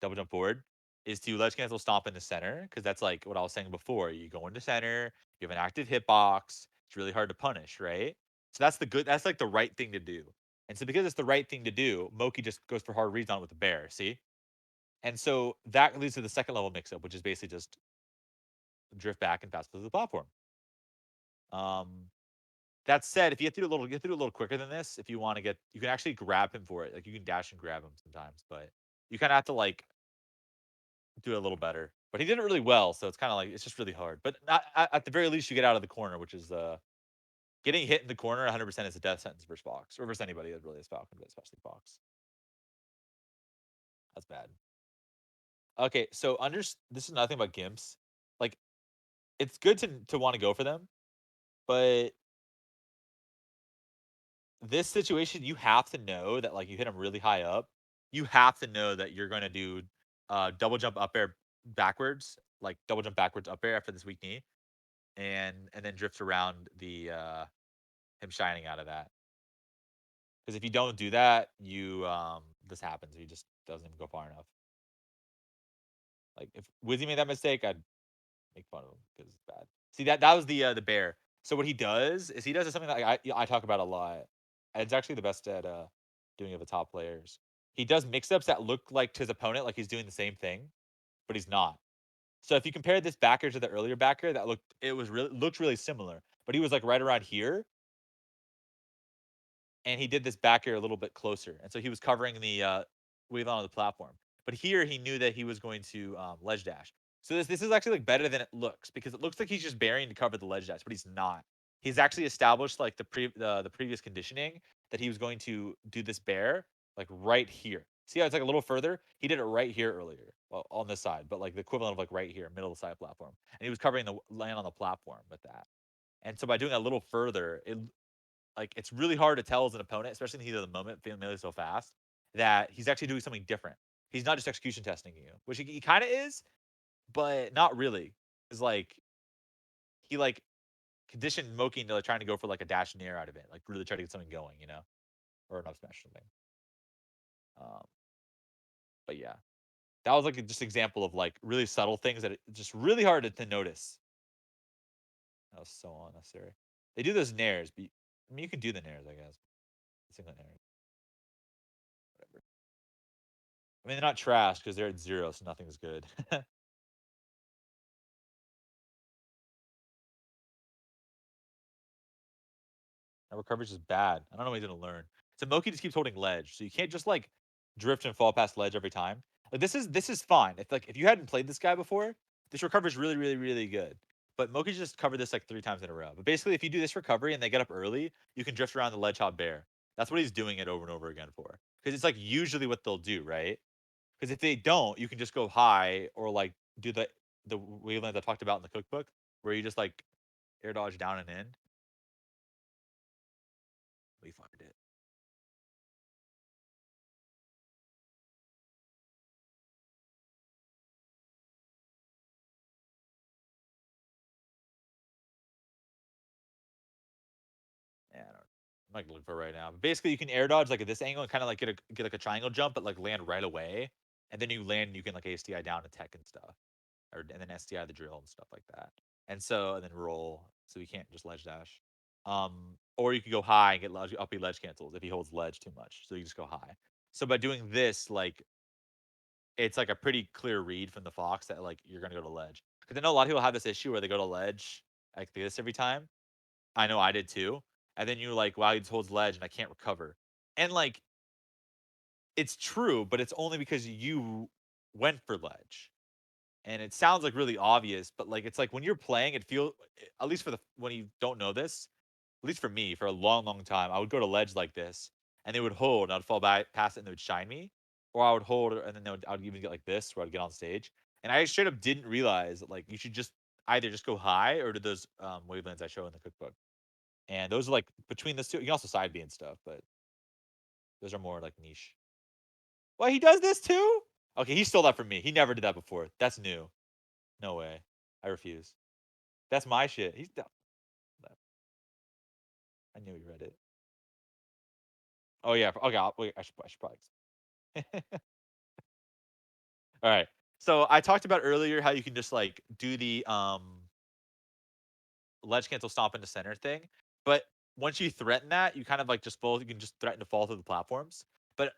double jump forward, is to ledge cancel stomp in the center, because that's like what I was saying before. You go into center, you have an active hitbox. It's really hard to punish, right? So that's like the right thing to do. And so because it's the right thing to do, Moky just goes for hard reads on it with the bear. See? And so that leads to the second level mix up, which is basically just drift back and pass through the platform. Um, that said, if you have to do a little, you have to do a little quicker than this. If you want to get, you can actually grab him for it. Like you can dash and grab him sometimes, but you kind of have to like do it a little better. But he did it really well, so it's kind of like it's just really hard. But not, at the very least, you get out of the corner, which is getting hit in the corner 100% is a death sentence versus Fox, or versus anybody that really is Falcon, but especially Fox. That's bad. Okay, so this is nothing about gimps. Like it's good to want to go for them, but this situation you have to know that like you hit them really high up. You have to know that you're going to do double jump up air backwards, like double jump backwards up air after this weak knee, and then drift around the him shining out of that. Because if you don't do that, you this happens. He just doesn't even go far enough. Like if Wizzy made that mistake, I'd make fun of him because it's bad. See that was the bear. So what he does is he does something that I talk about a lot. And it's actually the best at doing of the top players. He does mix ups that look like to his opponent like he's doing the same thing, but he's not. So if you compare this backer to the earlier backer, that looked really similar, but he was like right around here, and he did this back air a little bit closer, and so he was covering the wave on the platform. But here he knew that he was going to ledge dash. So this is actually like better than it looks because it looks like he's just burying to cover the ledge dash, but he's not. He's actually established like the previous conditioning that he was going to do this bear like right here. See how it's like a little further? He did it right here earlier, well on this side, but like the equivalent of like right here, middle of the side platform, and he was covering the land on the platform with that. And so by doing a little further, it like it's really hard to tell as an opponent, especially in the heat of the moment, feeling melee so fast, that he's actually doing something different. He's not just execution testing you, which he kind of is, but not really. Is like he like conditioned Moki into like, trying to go for like a dash near out of it, like really try to get something going, or an up smash something. Um, but yeah, that was like just example of like really subtle things that it's just really hard to notice. That was so unnecessary. They do those nairs, but I mean you can do the nairs, I guess. Single nairs, whatever. I mean, they're not trash because they're at 0, so nothing's good. Our coverage is bad. I don't know what he's gonna learn. So Moki just keeps holding ledge, so you can't just like drift and fall past ledge every time. Like this is fine. If you hadn't played this guy before, this recovery is really really really good. But Moki just covered this like 3 times in a row. But basically, if you do this recovery and they get up early, you can drift around the ledge hop bear. That's what he's doing it over and over again for. Because it's like usually what they'll do, right? Because if they don't, you can just go high or like do the wavelength I talked about in the cookbook, where you just like air dodge down and in. We find it. Yeah, I don't. I'm not looking for it right now. But basically, you can air dodge like at this angle and kind of like get like a triangle jump, but like land right away, and then you land. You can like ASTI down to tech and stuff, and then STI the drill and stuff like that. And then roll, so you can't just ledge dash. Or you can go high and get uppy ledge cancels if he holds ledge too much. So you just go high. So by doing this, like it's like a pretty clear read from the Fox that like you're gonna go to ledge. Because I know a lot of people have this issue where they go to ledge like this every time. I know I did too. And then you're like, wow, he just holds ledge and I can't recover. And like it's true, but it's only because you went for ledge. And it sounds like really obvious, but like it's like when you're playing, it feels at least for the when you don't know this, at least for me, for a long, long time, I would go to ledge like this, and they would hold, and I'd fall back past it, and they would shine me, or I would hold, and then I would even get like this, where I'd get on stage, and I straight up didn't realize that like you should just either just go high or do those wavelengths I show in the cookbook, and those are like between those two. You can also side B and stuff, but those are more like niche. Well, he does this too. Okay, he stole that from me. He never did that before. That's new. No way. I refuse. That's my shit. He's done that. I knew he read it. Oh yeah. Okay. Wait. I should probably. All right. So I talked about earlier how you can just like do the ledge cancel stomp into center thing, but once you threaten that, you kind of like just fall. You can just threaten to fall through the platforms. But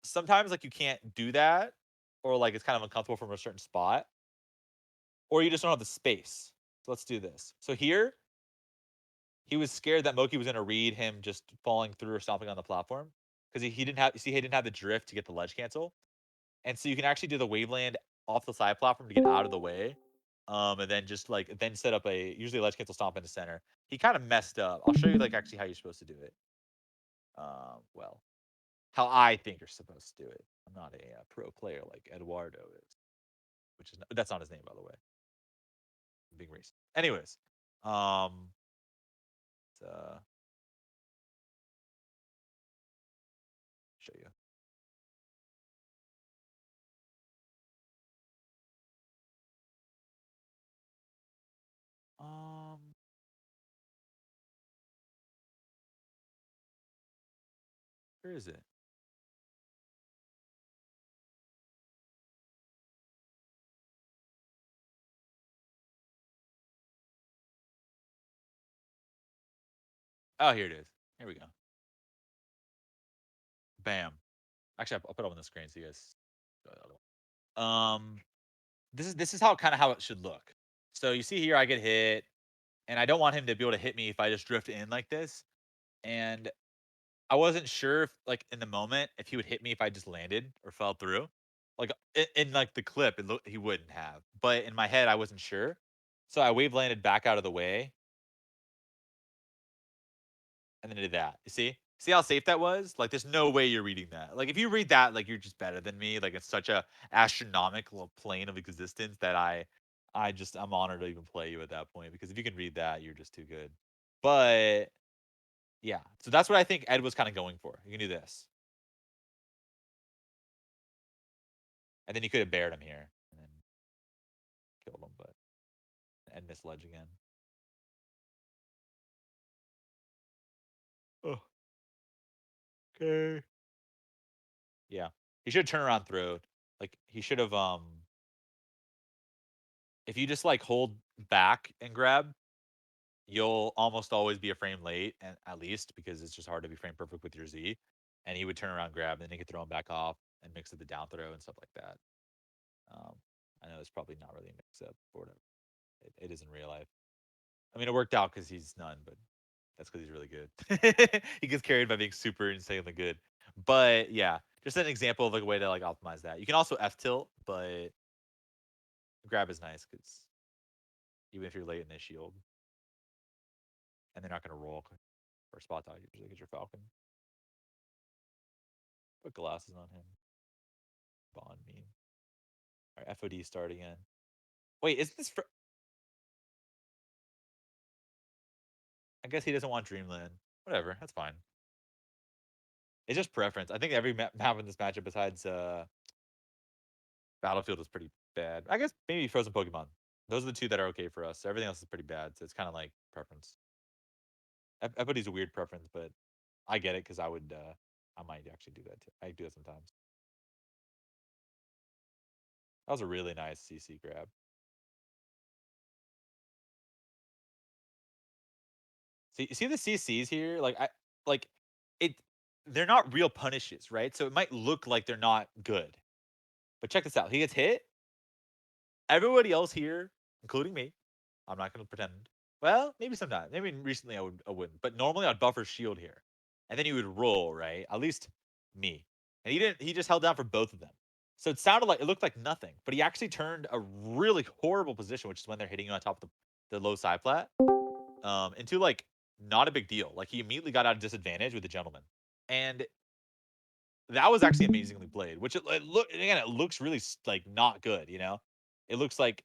sometimes like you can't do that, or like it's kind of uncomfortable from a certain spot, or you just don't have the space. So let's do this. So here, he was scared that Moky was going to read him just falling through or stomping on the platform because he didn't have. See, he didn't have the drift to get the ledge cancel, and so you can actually do the waveland off the side platform to get out of the way. And then just like then set up a usually a ledge cancel stomp in the center. He kind of messed up. I'll show you like actually how you're supposed to do it. Well, how I think you're supposed to do it. I'm not a pro player like Eduardo is, which is that's not his name by the way. I'm being racist. Anyways, um, show you. Um, where is it? Oh, here it is. Here we go. Bam. Actually, I'll put it on the screen so you guys. Um, this is how kind of how it should look. So you see here, I get hit, and I don't want him to be able to hit me if I just drift in like this. And I wasn't sure if, like in the moment, if he would hit me if I just landed or fell through. Like in like the clip, he wouldn't have. But in my head, I wasn't sure. So I wave landed back out of the way, and then I did that. You see? See how safe that was? Like, there's no way you're reading that. Like, if you read that, like you're just better than me. Like, it's such a astronomical plane of existence that I'm honored to even play you at that point because if you can read that, you're just too good. But yeah, so that's what I think Ed was kind of going for. You can do this, and then you could have bared him here and then killed him, but Ed missed ledge again. Oh, okay. Yeah, he should turn around throw. Like he should have if you just like hold back and grab, you'll almost always be a frame late, and at least because it's just hard to be frame perfect with your Z. And he would turn around, grab, and then he could throw him back off and mix it the down throw and stuff like that. Um, I know it's probably not really a mix up or whatever. It is in real life. I mean, it worked out because he's none, but that's because he's really good. He gets carried by being super insanely good. But yeah, just an example of like a way to like optimize that. You can also F tilt, but grab is nice because even if you're late in this shield, and they're not going to roll or spot dodge usually because you're Falcon. Put glasses on him. Bond meme. All right, FOD start again. Wait, isn't this for? I guess he doesn't want Dreamland. Whatever, that's fine. It's just preference. I think every map in this matchup besides Battlefield is pretty bad. I guess maybe Frozen Pokemon. Those are the two that are okay for us. Everything else is pretty bad, so it's kind of like preference. Everybody's a weird preference, but I get it because I might actually do that too. I do it sometimes. That was a really nice CC grab. See the CCs here? Like it. They're not real punishes, right? So it might look like they're not good. But check this out. He gets hit. Everybody else here, including me, I'm not going to pretend. Well, maybe sometimes. Maybe recently I wouldn't. But normally I'd buffer shield here, and then he would roll right. At least me, and he didn't. He just held down for both of them. So it looked like nothing. But he actually turned a really horrible position, which is when they're hitting you on top of the low side plat, into like not a big deal. Like he immediately got out of disadvantage with the gentleman, and that was actually amazingly played. Which it looks really like not good. You know, it looks like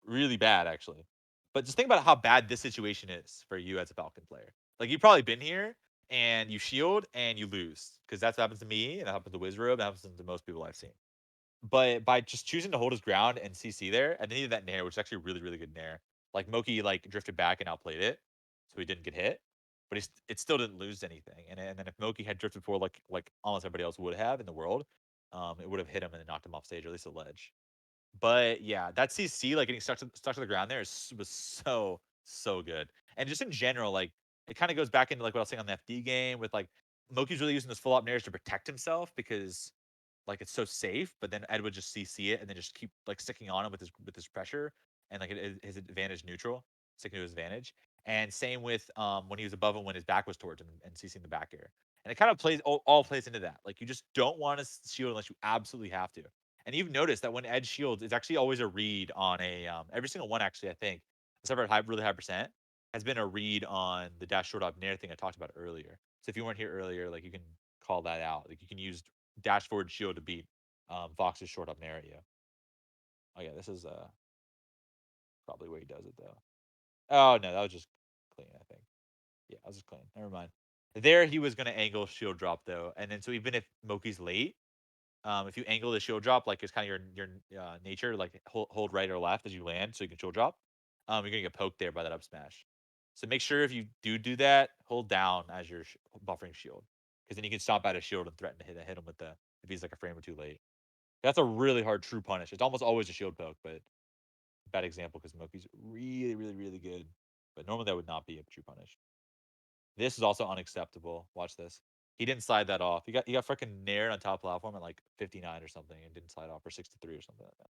really bad actually. But just think about how bad this situation is for you as a Falcon player. Like you've probably been here and you shield and you lose because that's what happens to me and that happens to Wizrobe. That happens to most people I've seen. But by just choosing to hold his ground and CC there, and then he did that nair, which is actually a really, really good nair. Like Moky like drifted back and outplayed it, so he didn't get hit. But it still didn't lose anything. And then if Moky had drifted forward like almost everybody else would have in the world, it would have hit him and then knocked him off stage, or at least a ledge. But yeah, that CC like getting stuck to the ground there was so good. And just in general, like it kind of goes back into like what I was saying on the FD game with like Moki's really using those full up nairs to protect himself because like it's so safe, but then Ed would just CC it and then just keep like sticking on him with his pressure and like his advantage neutral, sticking to his advantage. And same with when he was above him when his back was towards him and CCing the back air. And it kind of plays all plays into that. Like you just don't want to shield unless you absolutely have to. And you've noticed that when Ed shields, it's actually always a read on a every single one actually I think, except for really high percent, has been a read on the dash short up nair thing I talked about earlier. So if you weren't here earlier, like you can call that out. Like you can use dash forward shield to beat Fox's short up nair at you. Oh yeah, this is probably where he does it though. Oh no, that was just clean, I think. Yeah, that was just clean. Never mind. There he was gonna angle shield drop though, and then so even if Moki's late, if you angle the shield drop like it's kind of your nature, like hold right or left as you land, so you can shield drop. You're gonna get poked there by that up smash. So make sure if you do that, hold down as you're buffering shield, because then you can stop out a shield and threaten to hit him with the if he's like a frame or two late. That's a really hard true punish. It's almost always a shield poke, but bad example because Moki's really good. But normally that would not be a true punish. This is also unacceptable. Watch this. He didn't slide that off. He got freaking nair on top platform at like 59 or something and didn't slide off or 63 or something like that.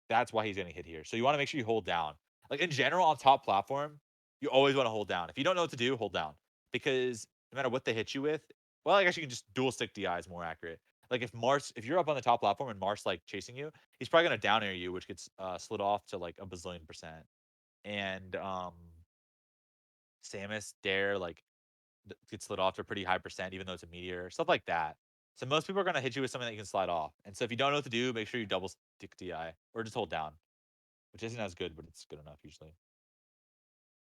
That's why he's getting hit here. So you want to make sure you hold down. Like in general on top platform, you always want to hold down. If you don't know what to do, hold down. Because no matter what they hit you with, well, I guess you can just dual stick DI is more accurate. Like if you're up on the top platform and Mars like chasing you, he's probably gonna down air you, which gets slid off to like a bazillion percent. And Samus Dare like gets slid off to a pretty high percent, even though it's a meteor, stuff like that. So most people are gonna hit you with something that you can slide off. And so if you don't know what to do, make sure you double stick DI or just hold down, which isn't as good, but it's good enough usually.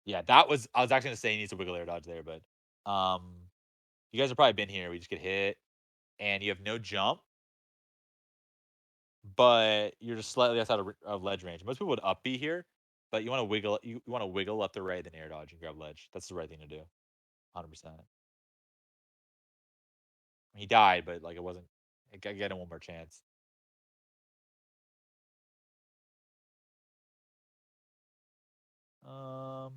Yeah, that was I was actually gonna say he needs a wiggle air dodge there, but um, you guys have probably been here. We just get hit, and you have no jump, but you're just slightly outside of ledge range. Most people would up B here, but you want to wiggle. You want to wiggle left or right, then air dodge and grab ledge. That's the right thing to do. 100%. He died, but like it wasn't. I get him one more chance. Um,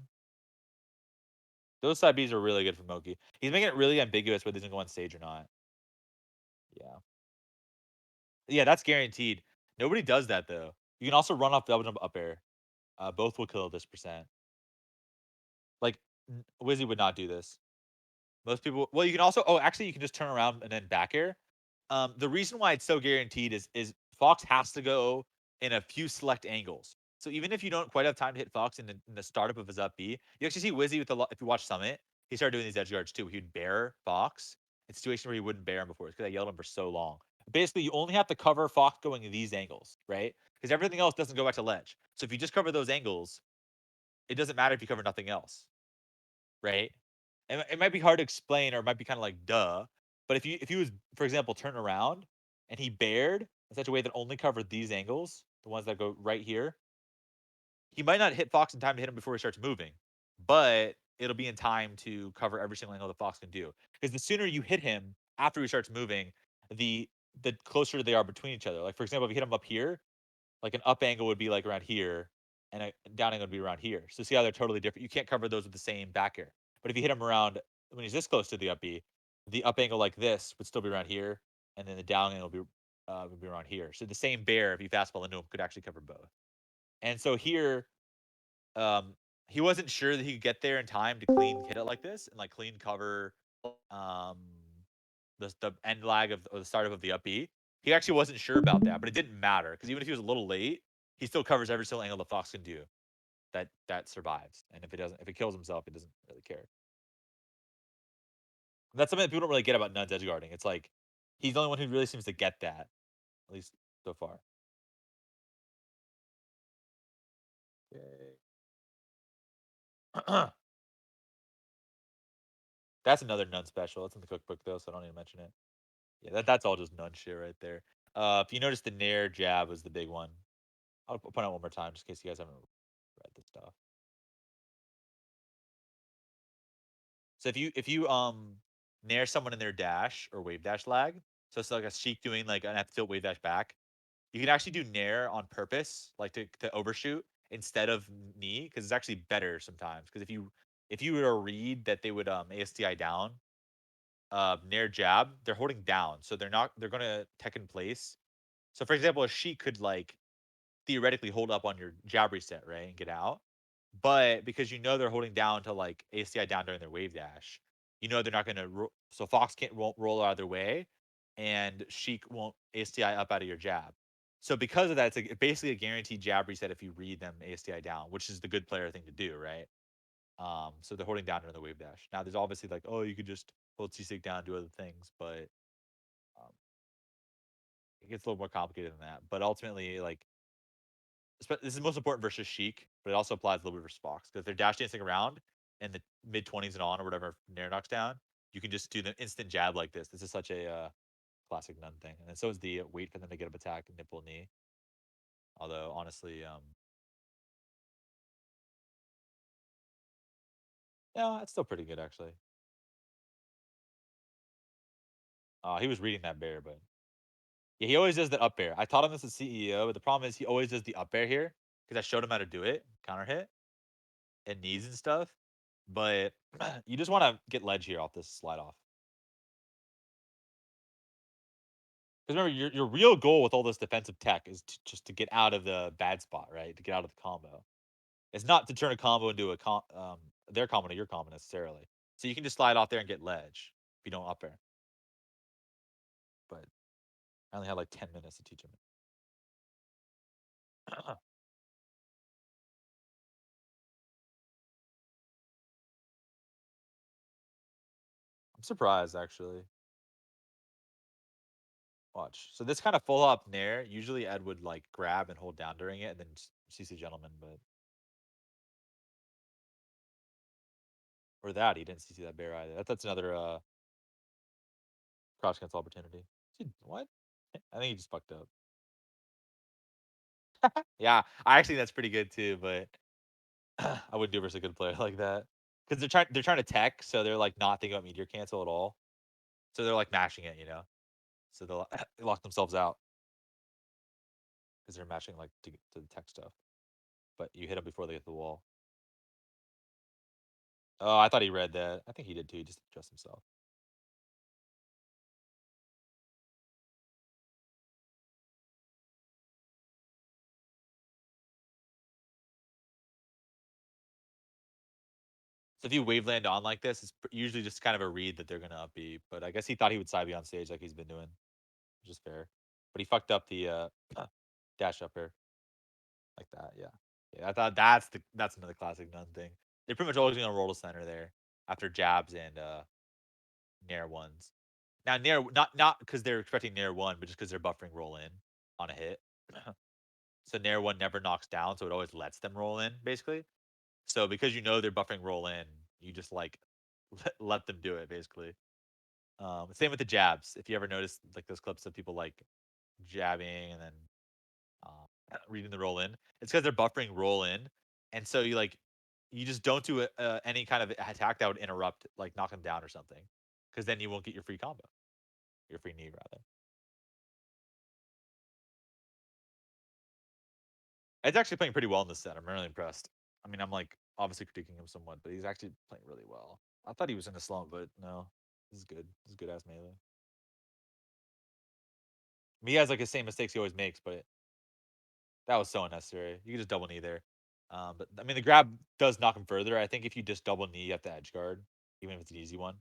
those side Bs are really good for Moki. He's making it really ambiguous whether he's gonna go on stage or not. Yeah. Yeah, that's guaranteed. Nobody does that though. You can also run off double jump up air. Both will kill this percent. Like Wizzy would not do this. Most people. Well, you can also. Oh, actually, you can just turn around and then back air. The reason why it's so guaranteed is Fox has to go in a few select angles. So even if you don't quite have time to hit Fox in the startup of his up B, you actually see Wizzy with the if you watch Summit, he started doing these edge guards too. He'd bear Fox in situations where he wouldn't bear him before because I yelled him for so long. Basically, you only have to cover Fox going in these angles, right? Because everything else doesn't go back to ledge. So if you just cover those angles, it doesn't matter if you cover nothing else, right? It might be hard to explain or it might be kind of like duh, but if he was for example turn around and he bared in such a way that only covered these angles, the ones that go right here, he might not hit Fox in time to hit him before he starts moving, but it'll be in time to cover every single angle that Fox can do. Because the sooner you hit him after he starts moving, the the closer they are between each other. Like for example, if you hit him up here, like an up angle would be like around here, and a down angle would be around here. So see how they're totally different. You can't cover those with the same back air. But if you hit him around when he's this close to the up B, the up angle like this would still be around here, and then the down angle would be around here. So the same bear, if you fastball into him, could actually cover both. And so here, um, he wasn't sure that he could get there in time to clean hit it like this and like clean cover um the end lag of or the startup of the up B. He actually wasn't sure about that, but it didn't matter because even if he was a little late, he still covers every single angle the Fox can do. That survives, and if it kills himself, it doesn't really care. And that's something that people don't really get about Nun's edge guarding. It's like he's the only one who really seems to get that, at least so far. Okay. That's another Nun special. It's in the cookbook though, so I don't need to mention it. Yeah, that's all just Nun shit right there. If you notice, the Nair jab was the big one. I'll point out one more time just in case you guys haven't read this stuff. So if you nair someone in their dash or wave dash lag, so it's like a Sheik doing like an F tilt wave dash back, you can actually do nair on purpose, like to overshoot instead of knee, because it's actually better sometimes. Because if you were to read that they would ASDI down, Nair jab, they're holding down, so they're gonna tech in place. So for example, a sheik could like theoretically hold up on your jab reset, right, and get out. But because you know they're holding down to like ACI down during their wave dash, you know they're not going to. So Fox can't won't roll out of their way, and Sheik won't ASTI up out of your jab. So because of that, it's basically a guaranteed jab reset if you read them ASTI down, which is the good player thing to do, right? So they're holding down during the wave dash. Now there's obviously like, oh, you could just hold C-Sig down, do other things, but um, it gets a little more complicated than that. But ultimately, like this is most important versus Sheik, but it also applies a little bit versus Fox because they're dash dancing around in the mid 20s and on or whatever Nair knocks down. You can just do the instant jab like this. This is such a classic N0ne thing, and then so is the wait for them to get up attack and nipple knee. Although honestly, yeah, it's still pretty good actually. He was reading that bear, but yeah, he always does the up bear. I taught him this as CEO, but the problem is he always does the up bear here because I showed him how to do it, counter hit, and knees and stuff. But you just want to get ledge here off this slide off. Because remember, your real goal with all this defensive tech is just to get out of the bad spot, right? To get out of the combo. It's not to turn a combo into their combo to your combo necessarily. So you can just slide off there and get ledge if you don't up air. But I only had like 10 minutes to teach him. I'm surprised actually. Watch. So this kind of full up nair, usually Ed would like grab and hold down during it, and then CC gentleman, but or that he didn't CC that bear either. That's another crouch cancel opportunity. What? I think he just fucked up. Yeah, I actually think that's pretty good too, but I wouldn't do it versus a good player like that because they're trying to tech, so they're like not thinking about meteor cancel at all. So they're like mashing it, you know. So they'll they lock themselves out because they're mashing like to the tech stuff. But you hit them before they hit the wall. Oh, I thought he read that. I think he did too. He just adjust himself. So if you waveland on like this, it's usually just kind of a read that they're gonna up B. But I guess he thought he would side B on stage like he's been doing, which is fair. But he fucked up the dash up here like that. Yeah, yeah. I thought that's another classic N0ne thing. They're pretty much always gonna roll to center there after jabs and Nair ones. Now Nair not because they're expecting Nair one, but just because they're buffering roll in on a hit. So Nair one never knocks down, so it always lets them roll in basically. So because you know they're buffering roll in, you just like let them do it basically. Same with the jabs. If you ever notice like those clips of people like jabbing and then reading the roll in, it's because they're buffering roll in, and so you just don't do any kind of attack that would interrupt like knock them down or something, because then you won't get your free combo, your free knee rather. It's actually playing pretty well in this set. I'm really impressed. I mean, I'm like obviously critiquing him somewhat, but he's actually playing really well. I thought he was in a slump, but no, this is good. This is good ass melee. He has like the same mistakes he always makes, but that was so unnecessary. You could just double knee there. But I mean, the grab does knock him further. I think if you just double knee, you have to edge guard, even if it's an easy one.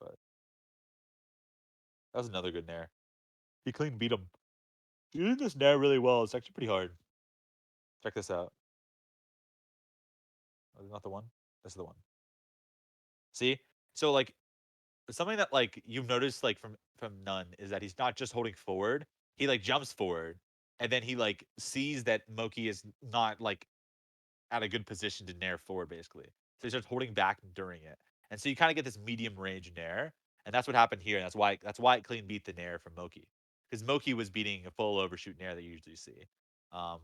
But that was another good nair. He clean beat him. He did this nair really well. It's actually pretty hard. Check this out. Oh, is it not the one? This is the one. See? So like something that like you've noticed like from N0ne is that he's not just holding forward. He like jumps forward, and then he like sees that Moky is not like at a good position to nair forward, basically. So he starts holding back during it, and so you kind of get this medium range nair, and that's what happened here. And that's why it clean beat the nair from Moky, because Moky was beating a full overshoot nair that you usually see. Um,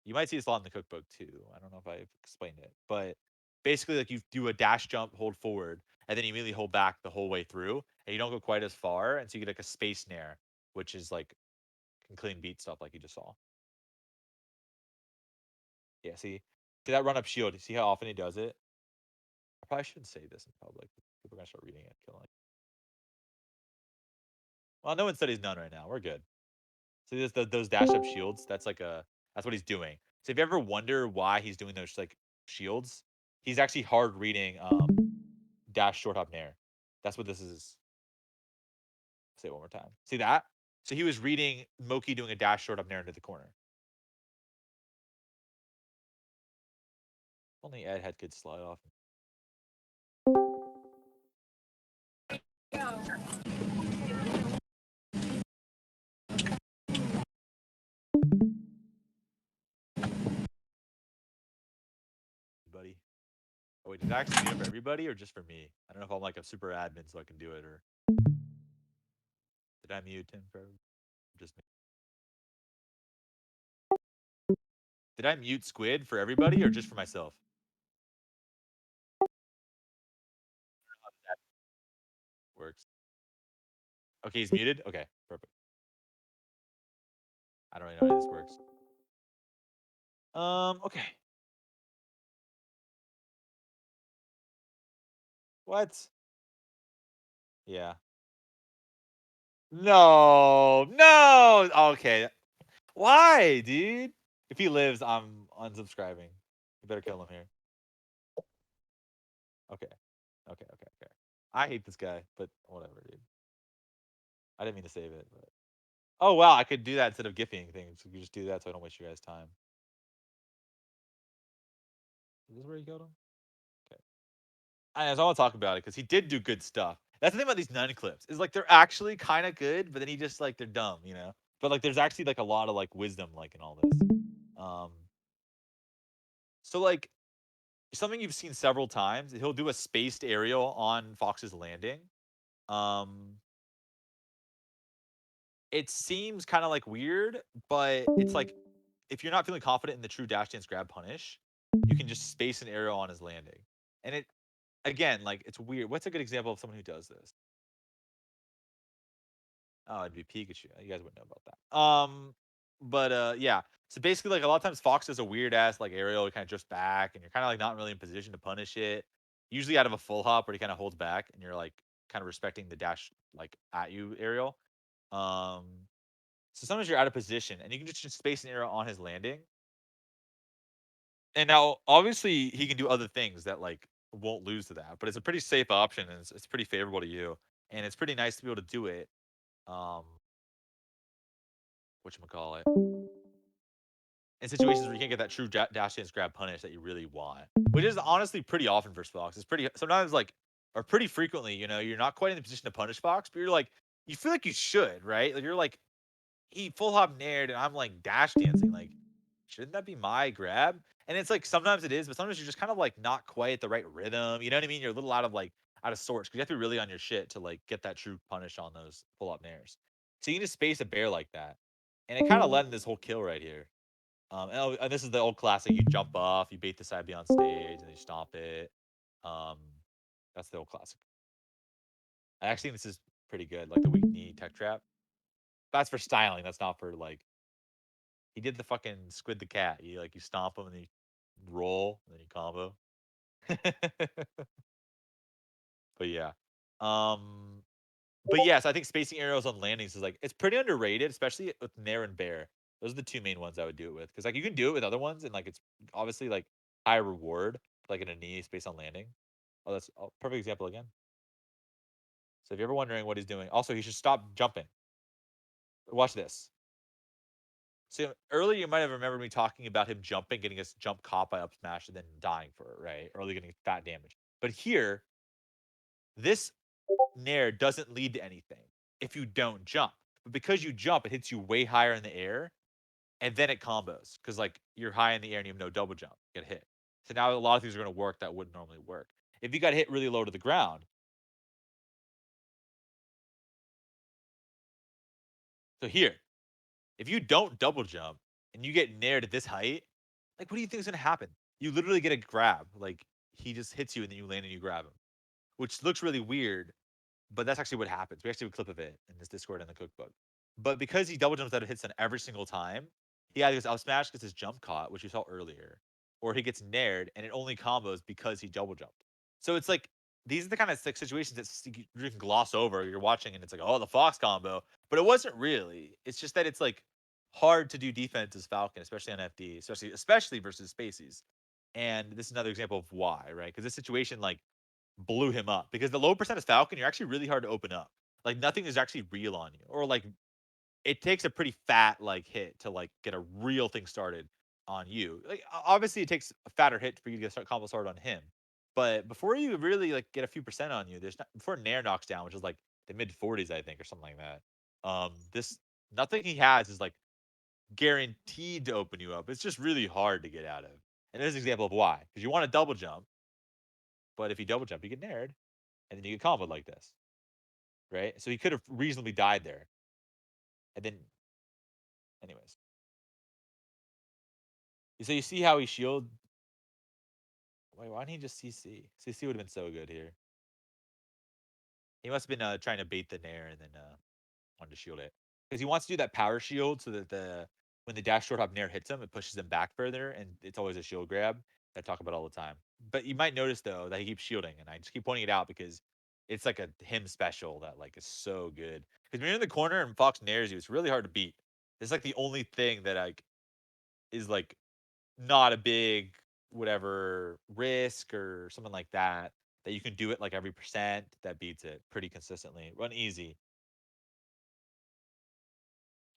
you might see this a lot in the cookbook too. I don't know if I've explained it, but basically, like you do a dash jump, hold forward, and then you immediately hold back the whole way through, and you don't go quite as far, and so you get like a space nair, which is like can clean beat stuff like you just saw. Yeah, see, See that run up shield? You see how often he does it? I probably shouldn't say this in public. People are gonna start reading it, killing it. Well, no one studies none right now. We're good. So those dash up shields. That's what he's doing. So if you ever wonder why he's doing those like shields, he's actually hard reading dash short hop nair. That's what this is. Say it one more time. See that? So he was reading Moky doing a dash short up nair into the corner. Only Ed had good slide off. Buddy. Oh wait, did I actually mute it for everybody or just for me? I don't know if I'm like a super admin so I can do it, or did I mute him for just me? Did I mute Squid for everybody or just for myself? That works. Okay, he's muted. Okay, perfect. I don't really know how this works. Okay. What? Yeah. No, no. Okay. Why, dude? If he lives, I'm unsubscribing. You better kill him here. Okay. Okay. Okay. Okay. I hate this guy, but whatever, dude. I didn't mean to save it, but oh wow, I could do that instead of gifting things. You just do that so I don't waste your guys' time. Is this where you got him? Okay. I just want to talk about it because he did do good stuff. That's the thing about these N0ne clips is like they're actually kind of good, but then he just like they're dumb, you know. But like there's actually like a lot of like wisdom like in all this. Um, so like something you've seen several times, he'll do a spaced aerial on Fox's landing. Um, it seems kind of like weird, but it's like if you're not feeling confident in the true dash dance grab punish, you can just space an aerial on his landing. And it again, like it's weird. What's a good example of someone who does this? Oh, it'd be Pikachu. You guys wouldn't know about that. But yeah. So basically, like a lot of times, Fox does a weird ass like aerial, kind of drifts back, and you're kind of like not really in position to punish it. Usually out of a full hop where he kind of holds back, and you're like kind of respecting the dash like at you aerial. Um, so sometimes you're out of position, and you can just space an aerial on his landing. And now, obviously, he can do other things that like won't lose to that, but it's a pretty safe option, and it's pretty favorable to you, and it's pretty nice to be able to do it. Um, whatchamacallit, in situations where you can't get that true dash dance grab punish that you really want, which is honestly pretty often for Fox. It's pretty sometimes like or pretty frequently, you know, you're not quite in the position to punish Fox, but you're like you feel like you should, right? Like you're like he full hop nared and I'm like dash dancing. Like, shouldn't that be my grab? And it's like sometimes it is, but sometimes you're just kind of like not quite at the right rhythm. You know what I mean? You're a little out of sorts because you have to be really on your shit to like get that true punish on those pull up nairs. So you can just space a bear like that. And it kind of led in this whole kill right here. And this is the old classic. You jump off, you bait the side beyond stage, and then you stomp it. Um, that's the old classic. I actually think this is pretty good, like the weak knee tech trap. That's for styling. That's not for like. He did the fucking squid the cat. You stomp him and then you roll and then you combo. But yeah. Um but yes, I think spacing arrows on landings is like it's pretty underrated, especially with Nair and Bear. Those are the two main ones I would do it with. Because like you can do it with other ones and like it's obviously like high reward, like in a knee space on landing. Oh, that's a perfect example again. So if you're ever wondering what he's doing, also he should stop jumping. Watch this. So earlier you might have remembered me talking about him jumping, getting his jump caught by up smash, and then dying for it, right? Early getting fat damage. But here, this nair doesn't lead to anything if you don't jump. But because you jump, it hits you way higher in the air, and then it combos because like you're high in the air and you have no double jump, get hit. So now a lot of things are going to work that wouldn't normally work. If you got hit really low to the ground, so here, if you don't double jump and you get nared at this height, like what do you think is going to happen? You literally get a grab. Like he just hits you and then you land and you grab him, which looks really weird, but that's actually what happens. We actually have a clip of it in this Discord in the cookbook. But because he double jumps out of hits on every single time, he either goes out smash, gets his jump caught, which you saw earlier, or he gets nared and it only combos because he double jumped. So it's like these are the kind of like situations that you can gloss over. You're watching and it's like, oh, the Fox combo, but it wasn't really. It's just that it's like hard to do defense as Falcon, especially on FD, especially versus Spaceys. And this is another example of why, right? Because this situation like blew him up because the low percent is Falcon, you're actually really hard to open up. Like nothing is actually real on you, or like it takes a pretty fat like hit to like get a real thing started on you. Like obviously it takes a fatter hit for you to get start combo started on him. But before you really like get a few percent on you, there's not before Nair knocks down, which is like the mid 40s, I think, or something like that. This nothing he has is like guaranteed to open you up. It's just really hard to get out of. And there's an example of why. Because you want to double jump, but if you double jump, you get nared, and then you get comboed like this. Right? So he could have reasonably died there. And then anyways. So you see how he shield. Wait, why didn't he just CC? CC would have been so good here. He must have been trying to bait the nair and then wanted to shield it. Because he wants to do that power shield so that the when the dash short hop nair hits him, it pushes him back further, and it's always a shield grab that I talk about all the time. But you might notice though that he keeps shielding, and I just keep pointing it out because it's like a him special that like is so good. Because when you're in the corner and Fox nairs you, it's really hard to beat. It's like the only thing that like is like not a big whatever risk or something like that that you can do it like every percent that beats it pretty consistently. Run easy.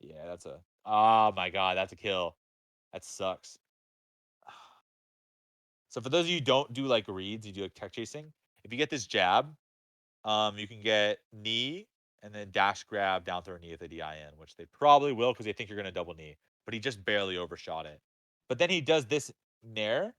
Yeah, that's a oh my god, that's a kill. That sucks. So for those of you who don't do like reads, you do like tech chasing. If you get this jab, you can get knee and then dash grab down throw knee with a DIN, which they probably will because they think you're gonna double knee. But he just barely overshot it. But then he does this nair.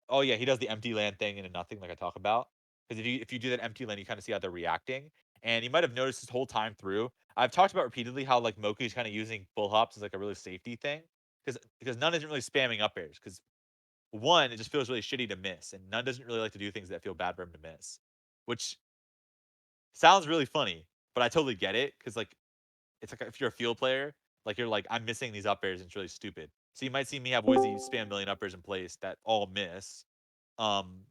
Oh yeah, he does the empty land thing into nothing like I talk about. Because if you do that empty land, you kind of see how they're reacting. And you might have noticed this whole time through. I've talked about repeatedly how like Moky is kind of using full hops as like a really safety thing. Because N0ne isn't really spamming up airs. Because one, it just feels really shitty to miss, and N0ne doesn't really like to do things that feel bad for him to miss. Which sounds really funny, but I totally get it. Because like it's like if you're a field player, like you're like, I'm missing these up airs and it's really stupid. So you might see me have Wizzy spam a million up airs in place that all miss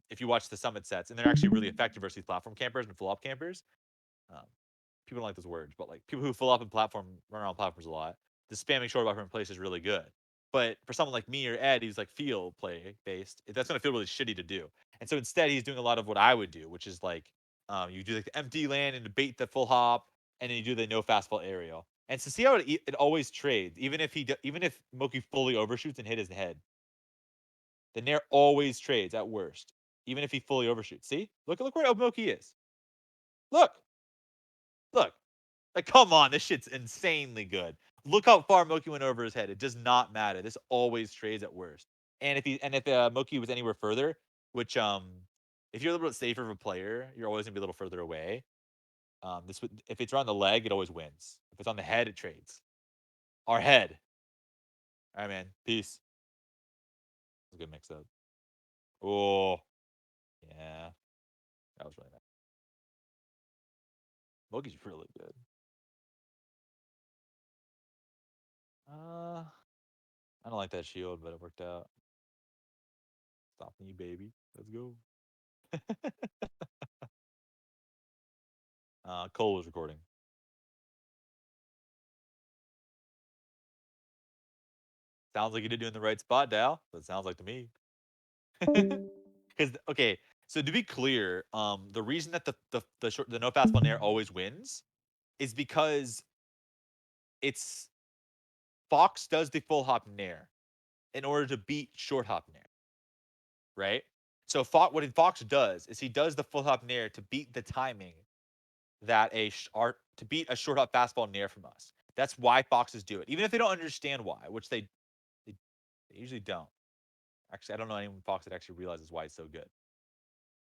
if you watch the summit sets, and they're actually really effective versus platform campers and full up campers. Um, people don't like those words, but like people who full up and platform run around platforms a lot, the spamming short buffer in place is really good. But for someone like me or Ed, who's like field play based, that's gonna feel really shitty to do. And so instead, he's doing a lot of what I would do, which is like you do like the empty land and debate the full hop, and then you do the no fastball aerial. And to see how it always trades, even if Moki fully overshoots and hit his head, the Nair always trades at worst, even if he fully overshoots. See? Look where Moki is. Look, look. Like, come on, this shit's insanely good. Look how far Moki went over his head. It does not matter. This always trades at worst. And if Moki was anywhere further, which if you're a little bit safer of a player, you're always gonna be a little further away. This would if it's around the leg, it always wins. If it's on the head, it trades. Our head. All right, man. Peace. It's a good mix up. Oh, yeah. That was really nice. Moki's really good. I don't like that shield, but it worked out. Stop me, baby. Let's go. Cole was recording. Sounds like you did do in the right spot, Dal. That sounds like to me. Because okay, so to be clear, the reason that the no fastball nair always wins is because it's Fox does the full hop nair in order to beat short hop nair, right? So what Fox does is he does the full hop nair to beat the timing that to beat a short hop fastball nair from us. That's why Foxes do it, even if they don't understand why, which they, they usually don't. Actually, I don't know anyone Fox that actually realizes why it's so good.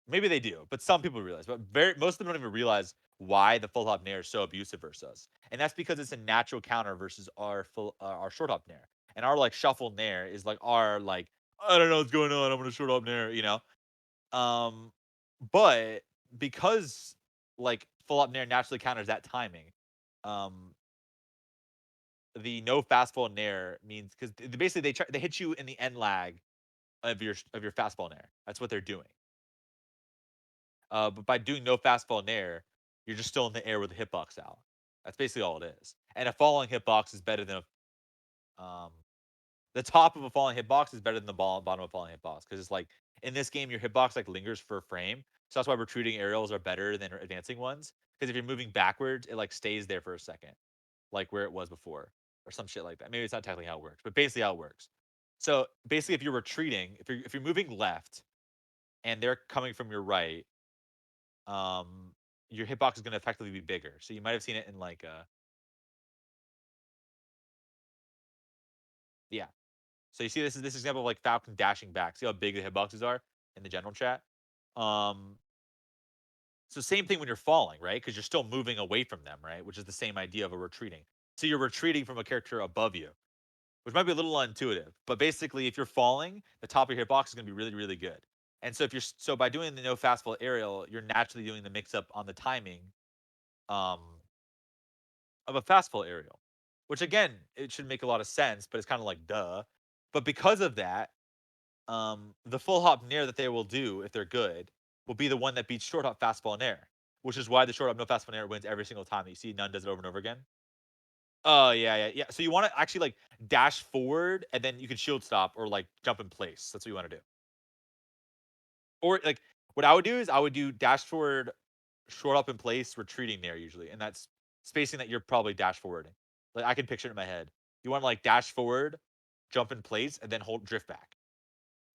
Maybe they do, but some people realize. But most of them don't even realize why the full hop nair is so abusive versus us, and that's because it's a natural counter versus our short hop nair, and our like shuffle nair is like our like I don't know what's going on. I'm gonna short hop nair, you know. But because like full hop nair naturally counters that timing, um, the no fastball nair means because basically they hit you in the end lag of your fastball in air. That's what they're doing. But by doing no fastball in air, you're just still in the air with the hitbox out. That's basically all it is. And a falling hitbox is better than the top of a falling hitbox is better than the bottom of a falling hitbox because it's like in this game your hitbox like lingers for a frame. So that's why retreating aerials are better than advancing ones. Because if you're moving backwards, it like stays there for a second, like where it was before, or some shit like that. Maybe it's not technically how it works, but basically how it works. So basically, if you're retreating, if you're moving left and they're coming from your right, um, your hitbox is going to effectively be bigger. So you might have seen it in like yeah. So you see this example of like Falcon dashing back. See how big the hitboxes are in the general chat. Um, so same thing when you're falling, right? Because you're still moving away from them, right? Which is the same idea of a retreating. So you're retreating from a character above you, which might be a little intuitive. But basically, if you're falling, the top of your hitbox is going to be really, really good. And so if you're so by doing the no fastball aerial, you're naturally doing the mix up on the timing um, of a fastball aerial, which again it should make a lot of sense, but it's kind of like duh. But because of that, the full hop nair that they will do if they're good will be the one that beats short hop fastball and air, which is why the short hop no fastball and air wins every single time. You see, N0ne does it over and over again. Oh yeah. So you want to actually like dash forward and then you can shield stop or like jump in place. That's what you want to do. Or like what I would do is I would do dash forward, short up in place, retreating there usually, and that's spacing that you're probably dash forwarding. Like I can picture it in my head. You want to like dash forward, jump in place, and then hold drift back.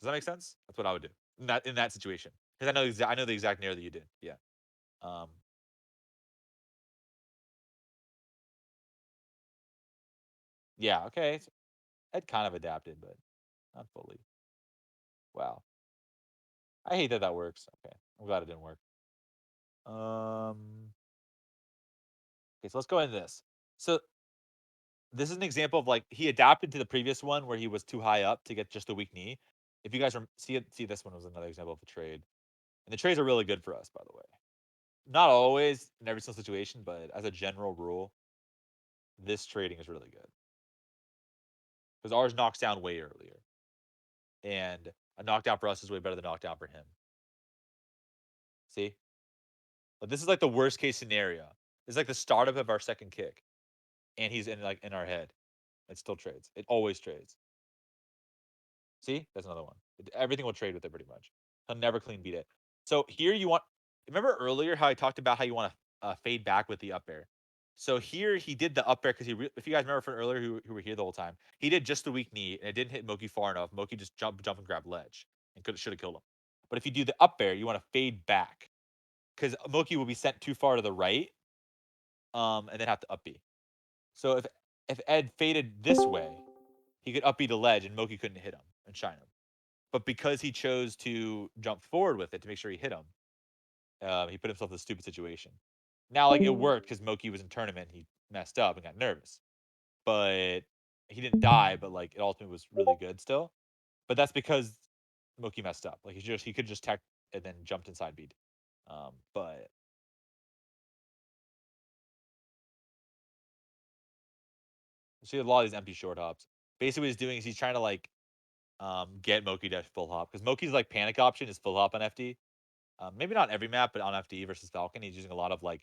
Does that make sense? That's what I would do in that situation because I know the exact nair that you did. Yeah. Um. Yeah. Okay. So it kind of adapted, but not fully. Wow. I hate that that works. Okay. I'm glad it didn't work. Okay. So let's go into this. So this is an example of like he adapted to the previous one where he was too high up to get just a weak knee. If you guys see it, see this one was another example of a trade, and the trades are really good for us, by the way. Not always in every single situation, but as a general rule, this trading is really good because ours knocks down way earlier, and a knockdown for us is way better than a knockdown for him. See, but this is like the worst case scenario. It's like the startup of our second kick, and he's in our head. It still trades. It always trades. See, that's another one. Everything will trade with it pretty much. He'll never clean beat it. So here you want. Remember earlier how I talked about how you want to fade back with the up air. So here he did the up air because if you guys remember from earlier who were here the whole time, he did just the weak knee and it didn't hit Moky far enough. Moky just jump and grab ledge and should have killed him. But if you do the up air, you want to fade back because Moky will be sent too far to the right, and then have to up B. So if Ed faded this way, he could up B the ledge and Moky couldn't hit him and shine him. But because he chose to jump forward with it to make sure he hit him, he put himself in a stupid situation. Now, like it worked because Moky was in tournament, he messed up and got nervous, but he didn't die. But like it ultimately was really good still. But that's because Moky messed up. Like he could just tech and then jumped inside beat. But see a lot of these empty short hops. Basically, what he's doing is he's trying to like get Moky to full hop because Moky's like panic option is full hop on FD. Maybe not every map, but on FD versus Falcon, he's using a lot of like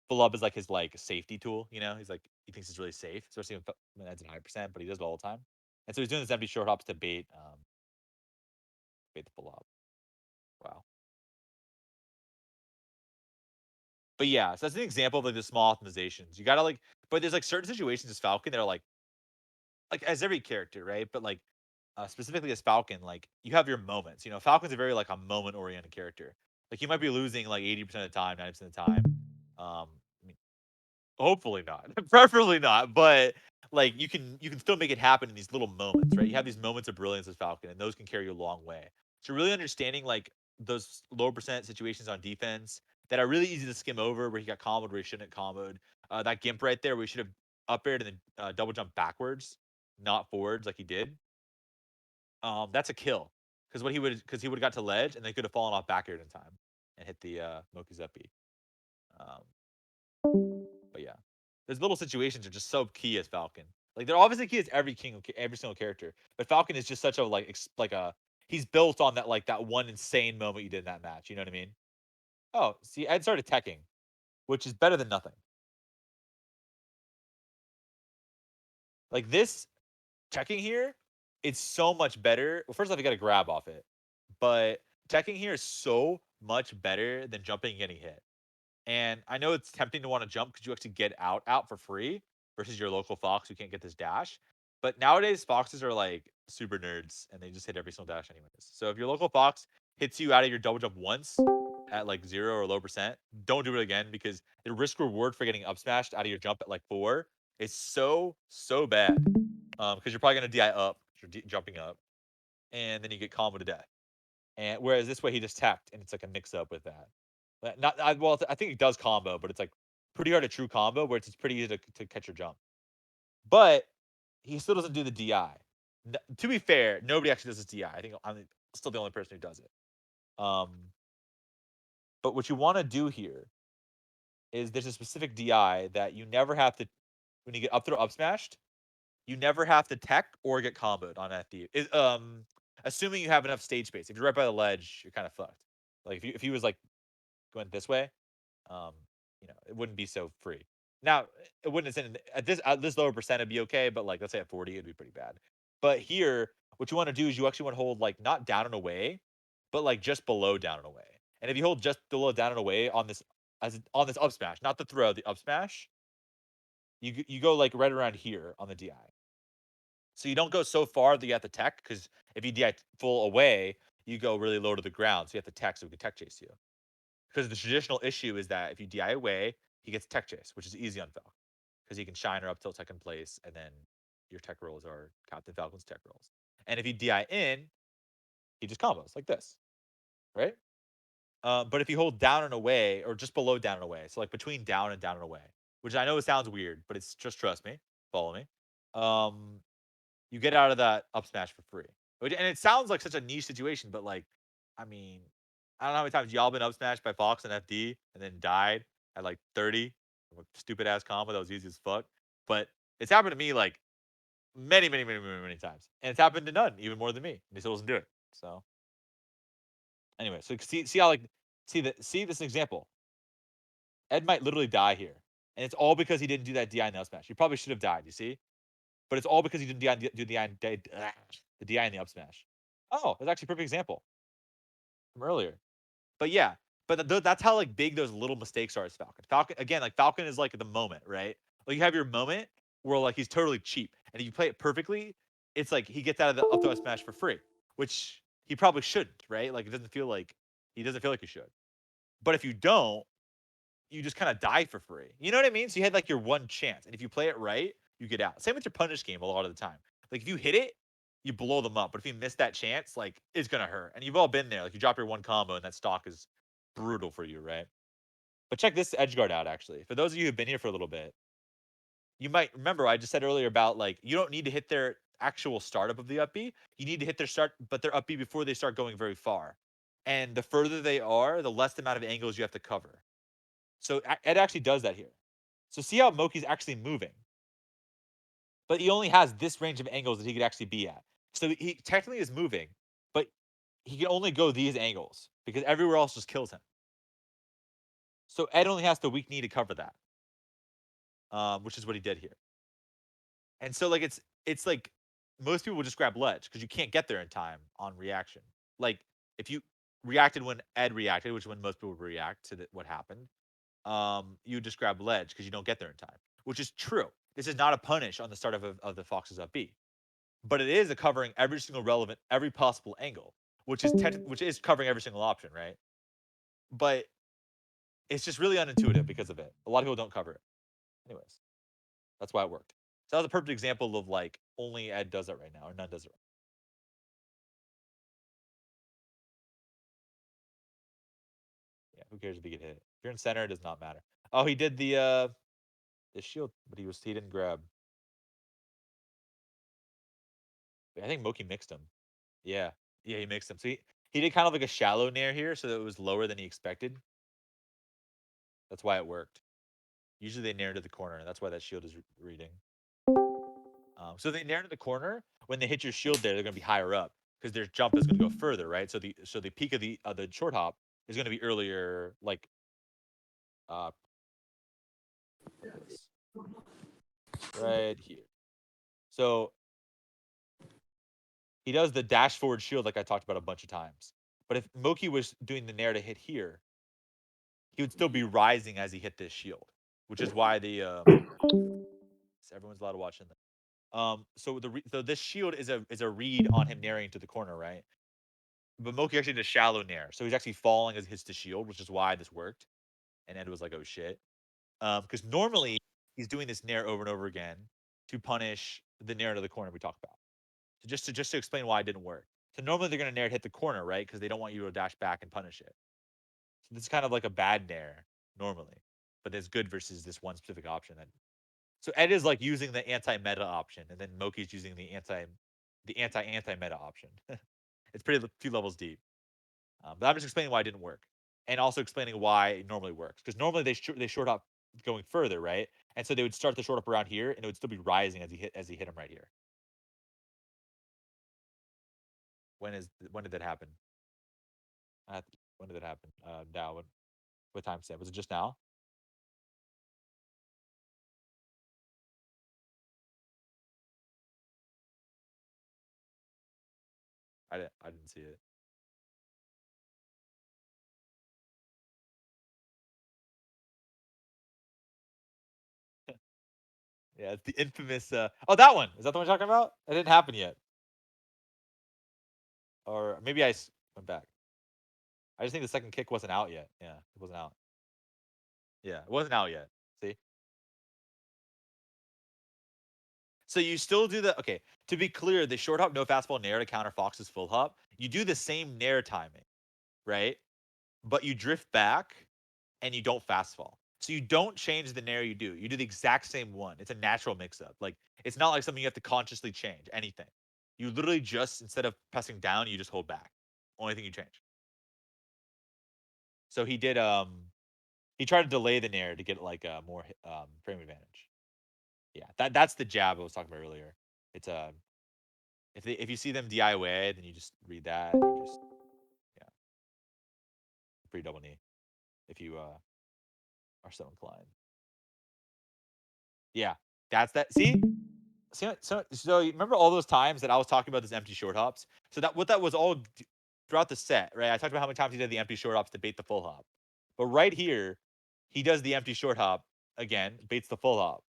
full up is like his like safety tool. You know, he's like he thinks it's really safe, especially when it's at high percent, but he does it all the time. And so he's doing this empty short hops to bait the full up. Wow. But yeah, so that's an example of like the small optimizations. You gotta like, but there's like certain situations as Falcon that are like as every character, right? But like specifically as Falcon, like you have your moments. You know, Falcon's a very like a moment oriented character. Like you might be losing like 80% of the time, 90% of the time. I mean, hopefully not. Preferably not, but like you can still make it happen in these little moments, right? You have these moments of brilliance as Falcon, and those can carry you a long way. So really understanding like those low percent situations on defense that are really easy to skim over, where he got comboed, where he shouldn't have comboed. That gimp right there, where he should have up aired and then double jump backwards, not forwards like he did. That's a kill because he would have got to ledge and they could have fallen off back air in time and hit the Moku's up. Um, But yeah, there's little situations are just so key as Falcon. Like they're obviously key as every single character, but Falcon is just such a like he's built on that like that one insane moment you did in that match. You know what I mean? Oh, see, Ed started teching, which is better than nothing. Like this checking here, it's so much better. Well, first off, you got to grab off it, but checking here is so much better than jumping and getting hit. And I know it's tempting to want to jump because you actually get out for free versus your local fox who can't get this dash. But nowadays foxes are like super nerds and they just hit every single dash anyways. So if your local fox hits you out of your double jump once at like 0 or low percent, don't do it again because the risk reward for getting up smashed out of your jump at like 4 is so bad. Because you're probably gonna DI up, you're jumping up, and then you get combo to death. And whereas this way he just tapped, and it's like a mix up with that. But not well, I think it does combo, but it's like pretty hard to true combo where it's pretty easy to catch your jump. But he still doesn't do the DI. To be fair, nobody actually does this DI. I think I'm still the only person who does it. Um, but what you want to do here is there's a specific DI that you never have to when you get up throw up smashed. You never have to tech or get comboed on FD. Assuming you have enough stage space. If you're right by the ledge, you're kind of fucked. Like if he was like going this way, um, it wouldn't be so free. Now, it wouldn't at this lower percent it'd be okay, but like let's say at 40, it'd be pretty bad. But here, what you want to do is you actually want to hold like not down and away, but like just below down and away. And if you hold just below down and away on this on this up smash, not the throw, the up smash, you go like right around here on the DI. So you don't go so far that you have to tech because if you DI full away, you go really low to the ground. So you have to tech so we can tech chase you. Because the traditional issue is that if you DI away, he gets tech chase, which is easy on Falcon. Because he can shine or up tilt second place, and then your tech rolls are Captain Falcon's tech rolls. And if you DI in, he just combos like this, right? But if you hold down and away, or just below down and away, so like between down and away, which I know it sounds weird, but it's just trust me, follow me. You get out of that up smash for free. And it sounds like such a niche situation, but like, I mean, I don't know how many times y'all been up smashed by Fox and FD and then died at like 30 from a stupid ass combo that was easy as fuck. But it's happened to me like many times. And it's happened to N0ne even more than me. And he still doesn't do it. So anyway, so see how like see this example. Ed might literally die here. And it's all because he didn't do that DI in the up smash. He probably should have died, you see? But it's all because he didn't do the DI in the up smash. Oh, that's actually a perfect example from earlier. But yeah, but that's how like big those little mistakes are as Falcon. Falcon again, like Falcon is like the moment, right? Like you have your moment where like he's totally cheap, and if you play it perfectly, it's like he gets out of the up smash for free, which he probably shouldn't, right? Like it doesn't feel like he should. But if you don't, you just kind of die for free. You know what I mean? So you had like your one chance, and if you play it right, you get out. Same with your punish game a lot of the time. Like if you hit it, you blow them up. But if you miss that chance, like it's gonna hurt. And you've all been there. Like you drop your one combo, and that stock is brutal for you, right? But check this edge guard out. Actually, for those of you who've been here for a little bit, you might remember I just said earlier about like you don't need to hit their actual startup of the up B. You need to hit their start, but their up B before they start going very far. And the further they are, the less amount of angles you have to cover. So Ed actually does that here. So see how Moky's actually moving, but he only has this range of angles that he could actually be at. So he technically is moving, but he can only go these angles because everywhere else just kills him. So Ed only has the weak knee to cover that, which is what he did here. And so like it's like most people would just grab ledge because you can't get there in time on reaction. Like if you reacted when Ed reacted, which is when most people would react to what happened, you just grab ledge because you don't get there in time, which is true. This is not a punish on the start of the Fox's up B, but it is a covering every single relevant, every possible angle, which is covering every single option, right? But it's just really unintuitive because of it. A lot of people don't cover it. Anyways, that's why it worked. So that was a perfect example of like only Ed does that right now, or N0ne does it. Yeah, who cares if he get hit? If you're in center, it does not matter. Oh, he did the shield, but he didn't grab. I think Moky mixed him. Yeah. Yeah, he mixed him. So he did kind of like a shallow nair here, so that it was lower than he expected. That's why it worked. Usually they nair to the corner, and that's why that shield is reading. So they nair to the corner. When they hit your shield there, they're going to be higher up. because their jump is going to go further, right? So the peak of the short hop is going to be earlier, like uh this right here. So he does the dash forward shield like I talked about a bunch of times. But if Moky was doing the nair to hit here, he would still be rising as he hit this shield, which is why the everyone's allowed to watch in there. So this shield is a read on him nairing to the corner, right? But Moky actually did a shallow nair, so he's actually falling as he hits the shield, which is why this worked. And Ed was like, "Oh shit," because normally he's doing this nair over and over again to punish the nair to the corner we talked about. So just to explain why it didn't work. So normally they're gonna nair hit the corner, right? Because they don't want you to dash back and punish it. So this is kind of like a bad nair normally, but it's good versus this one specific option. So Ed is like using the anti-meta option, and then Moki's using the anti meta option. It's pretty few levels deep. But I'm just explaining why it didn't work, and also explaining why it normally works. Because normally they short up going further, right? And so they would start the short up around here, and it would still be rising as he hit him right here. When did that happen? Uh, when did that happen? Now, what time stamp? Was it just now? I didn't see it. Yeah, it's the infamous. Oh, that one is that the one you're talking about? It didn't happen yet, or maybe went back. I just think the second kick wasn't out yet. Yeah, it wasn't out. Yeah, it wasn't out yet. See, so you still do the okay. To be clear, the short hop no fastball nair to counter Fox's full hop. You do the same nair timing, right? But you drift back and you don't fastfall. So you don't change the nair you do. You do the exact same one. It's a natural mix up. Like it's not like something you have to consciously change anything. You literally just instead of pressing down, you just hold back. Only thing you change. So he tried to delay the nair to get like a more frame advantage. Yeah, that's the jab I was talking about earlier. It's if you see them DIY, then you just read that and you just yeah, free double knee if you are so inclined. Yeah, that's that. See, so you remember all those times that I was talking about those empty short hops? So that was all throughout the set, right? I talked about how many times he did the empty short hops to bait the full hop, but right here, he does the empty short hop again, baits the full hop,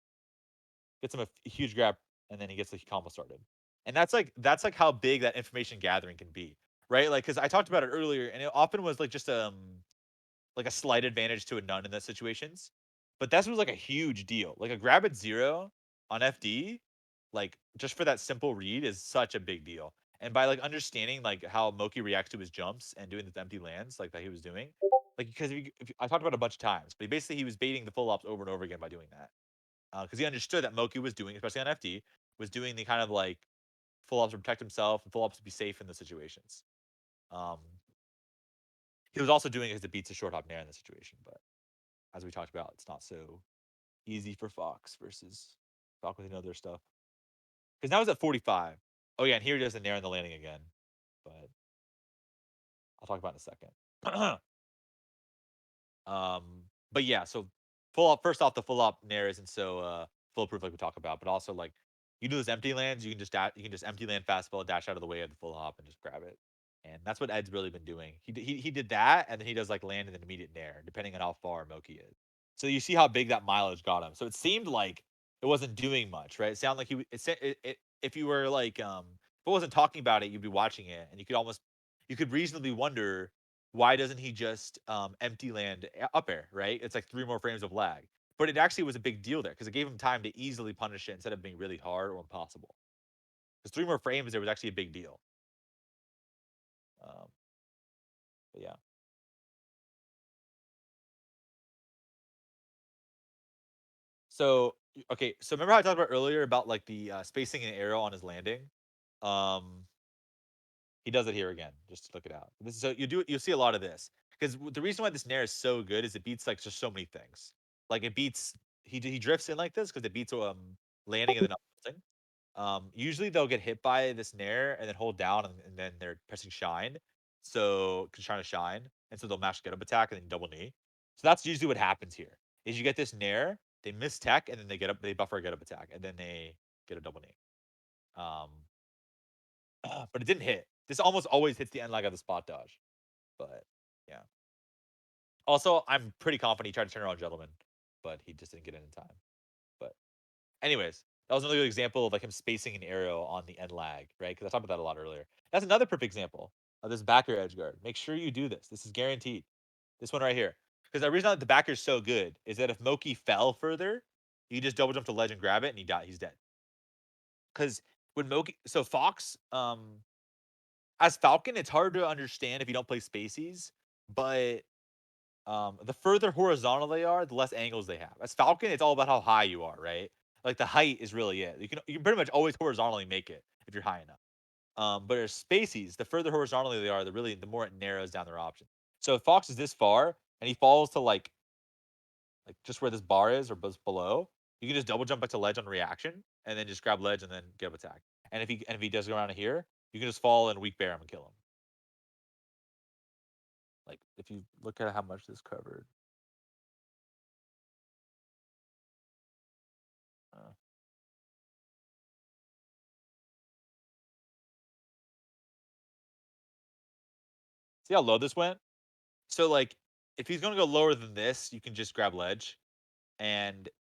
gets him a huge grab, and then he gets the combo started. And that's like how big that information gathering can be, right? Like because I talked about it earlier, and it often was like just like a slight advantage to a N0ne in those situations. But that was like a huge deal. Like a grab at zero on FD, like just for that simple read is such a big deal. And by like understanding like how Moki reacts to his jumps and doing the empty lands like that he was doing, like because if I talked about it a bunch of times, but basically he was baiting the full ops over and over again by doing that. Because he understood that Moki was doing, especially on FD, was doing the kind of like full ops to protect himself and full ops to be safe in the situations. Um, he was also doing it because it beats a short hop nair in the situation, but as we talked about, it's not so easy for Fox versus Fox with other stuff. Because now he's at 45. Oh yeah, and here he does the nair in the landing again, but I'll talk about it in a second. um, but yeah, so full up. First off, the full up nair isn't so foolproof like we talk about, but also like you do those empty lands, you can just empty land fastball, dash out of the way of the full hop, and just grab it. And that's what Ed's really been doing. He did that, and then he does like land in an immediate nair, depending on how far Moki is. So you see how big that mileage got him. So it seemed like it wasn't doing much, right? It sounded like if you were like if it wasn't talking about it, you'd be watching it, and you could reasonably wonder why doesn't he just empty land up air, right? It's like 3 more frames of lag. But it actually was a big deal there because it gave him time to easily punish it instead of being really hard or impossible. Because 3 more frames there was actually a big deal. Um, but yeah. So okay, so remember how I talked about earlier about like the spacing and arrow on his landing? Um, he does it here again, just to look it out. So you'll see a lot of this because the reason why this nair is so good is it beats like just so many things. Like it beats he drifts in like this because it beats landing and then up tilting. Usually they'll get hit by this nair and then hold down and then they're pressing shine. So cause trying to shine. And so they'll mash get up attack and then double knee. So that's usually what happens here. Is you get this nair, they miss tech, and then they buffer a get up attack, and then they get a double knee. Um but it didn't hit. This almost always hits the end leg of the spot dodge. But yeah. Also, I'm pretty confident he tried to turn around gentleman, but he just didn't get in time. But anyways, that was another good example of like him spacing an arrow on the end lag, right? Because I talked about that a lot earlier. That's another perfect example of this backer edge guard. Make sure you do this. This is guaranteed. This one right here. Because the reason that the backer is so good is that if Moky fell further, you just double jump to ledge and grab it, and he's dead. Because when Moky, so Fox, as Falcon, it's hard to understand if you don't play Spacies, but the further horizontal they are, the less angles they have. As Falcon, it's all about how high you are, right? Like the height is really it. You can pretty much always horizontally make it if you're high enough. But as Spacies, the further horizontally they are, the more it narrows down their options. So if Fox is this far and he falls to like just where this bar is or just below, you can just double jump back to ledge on reaction and then just grab ledge and then get up attack. And if he does go around here, you can just fall and weak bear him and kill him. Like if you look at how much this covered. Uh, See how low this went? So like if he's gonna go lower than this, you can just grab ledge. And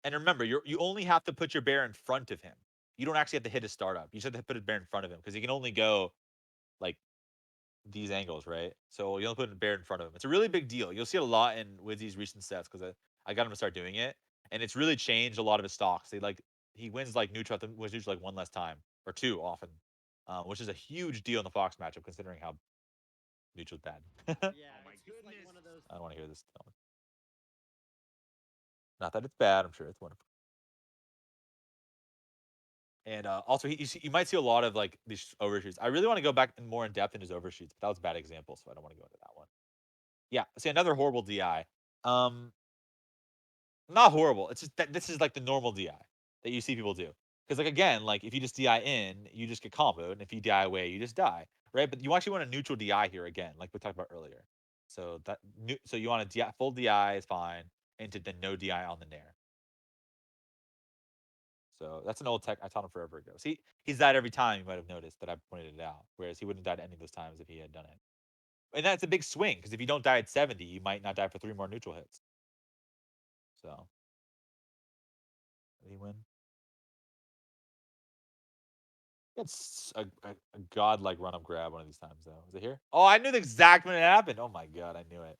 remember, you only have to put your bear in front of him. You don't actually have to hit his startup. You just have to put his bear in front of him because he can only go like these angles, right? So you only put a bear in front of him. It's a really big deal. You'll see it a lot in Wizzy's recent sets because I got him to start doing it, and it's really changed a lot of his stocks. He wins like neutral was usually like one less time or two often, which is a huge deal in the Fox matchup considering how neutral's bad. I Yeah, it's just like one of those. don't want to hear this. Not that it's bad. I'm sure it's wonderful. And also, you might see a lot of like these overshoots. I really want to go back and more in depth in his overshoots, but that was a bad example, so I don't want to go into that one. Yeah, see another horrible DI. Um, Not horrible. It's just that this is like the normal DI that you see people do. Because like again, like if you just DI in, you just get comboed, and if you DI away, you just die, right? But you actually want a neutral DI here again, like we talked about earlier. So you want a DI, full DI is fine, into the no DI on the nair. So that's an old tech I taught him forever ago. See, he's died every time. You might have noticed that I pointed it out, whereas he wouldn't have died any of those times if he had done it. And that's a big swing because if you don't die at 70, you might not die for 3 more neutral hits. So did he win? It's a godlike run up grab one of these times though. Is it here? Oh, I knew the exact when it happened. Oh my god, I knew it.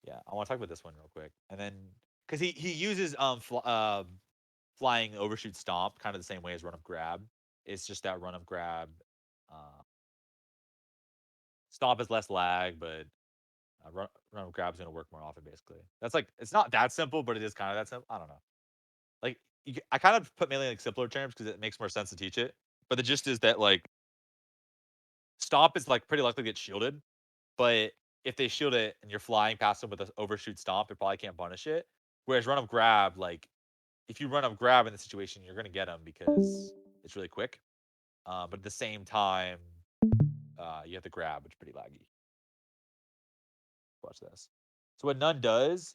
Yeah, I want to talk about this one real quick, and then because he uses flying overshoot stomp kind of the same way as run up grab. It's just that run up grab. Uh, Stomp is less lag, but run up grab is gonna work more often. Basically, that's like it's not that simple, but it is kind of that simple. I don't know. Like I kind of put mainly like simpler terms because it makes more sense to teach it. But the gist is that like stomp is like pretty likely to get shielded, but if they shield it and you're flying past them with an overshoot stomp, they probably can't punish it. Whereas run up grab, like if you run up grab in the situation, you're gonna get them because it's really quick. But at the same time, you have to grab, which is pretty laggy. Watch this. So what N0ne does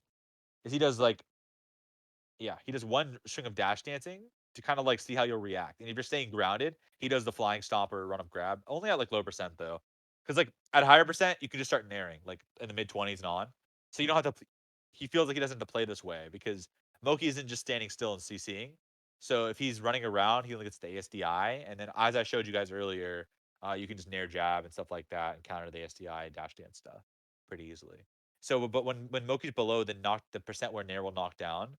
is he does like he does one string of dash dancing to kind of like see how you'll react. And if you're staying grounded, he does the flying stomper, run up grab, only at like low percent though. Because like at higher percent, you can just start naring like in the mid 20s and on. So you don't have to. He feels like he doesn't have to play this way because Moky isn't just standing still and CCing. So if he's running around, he only gets the ASDI. And then as I showed you guys earlier, you can just nair jab and stuff like that and counter the ASDI dash dance stuff pretty easily. So, but when Moky's below the percent where nair will knock down,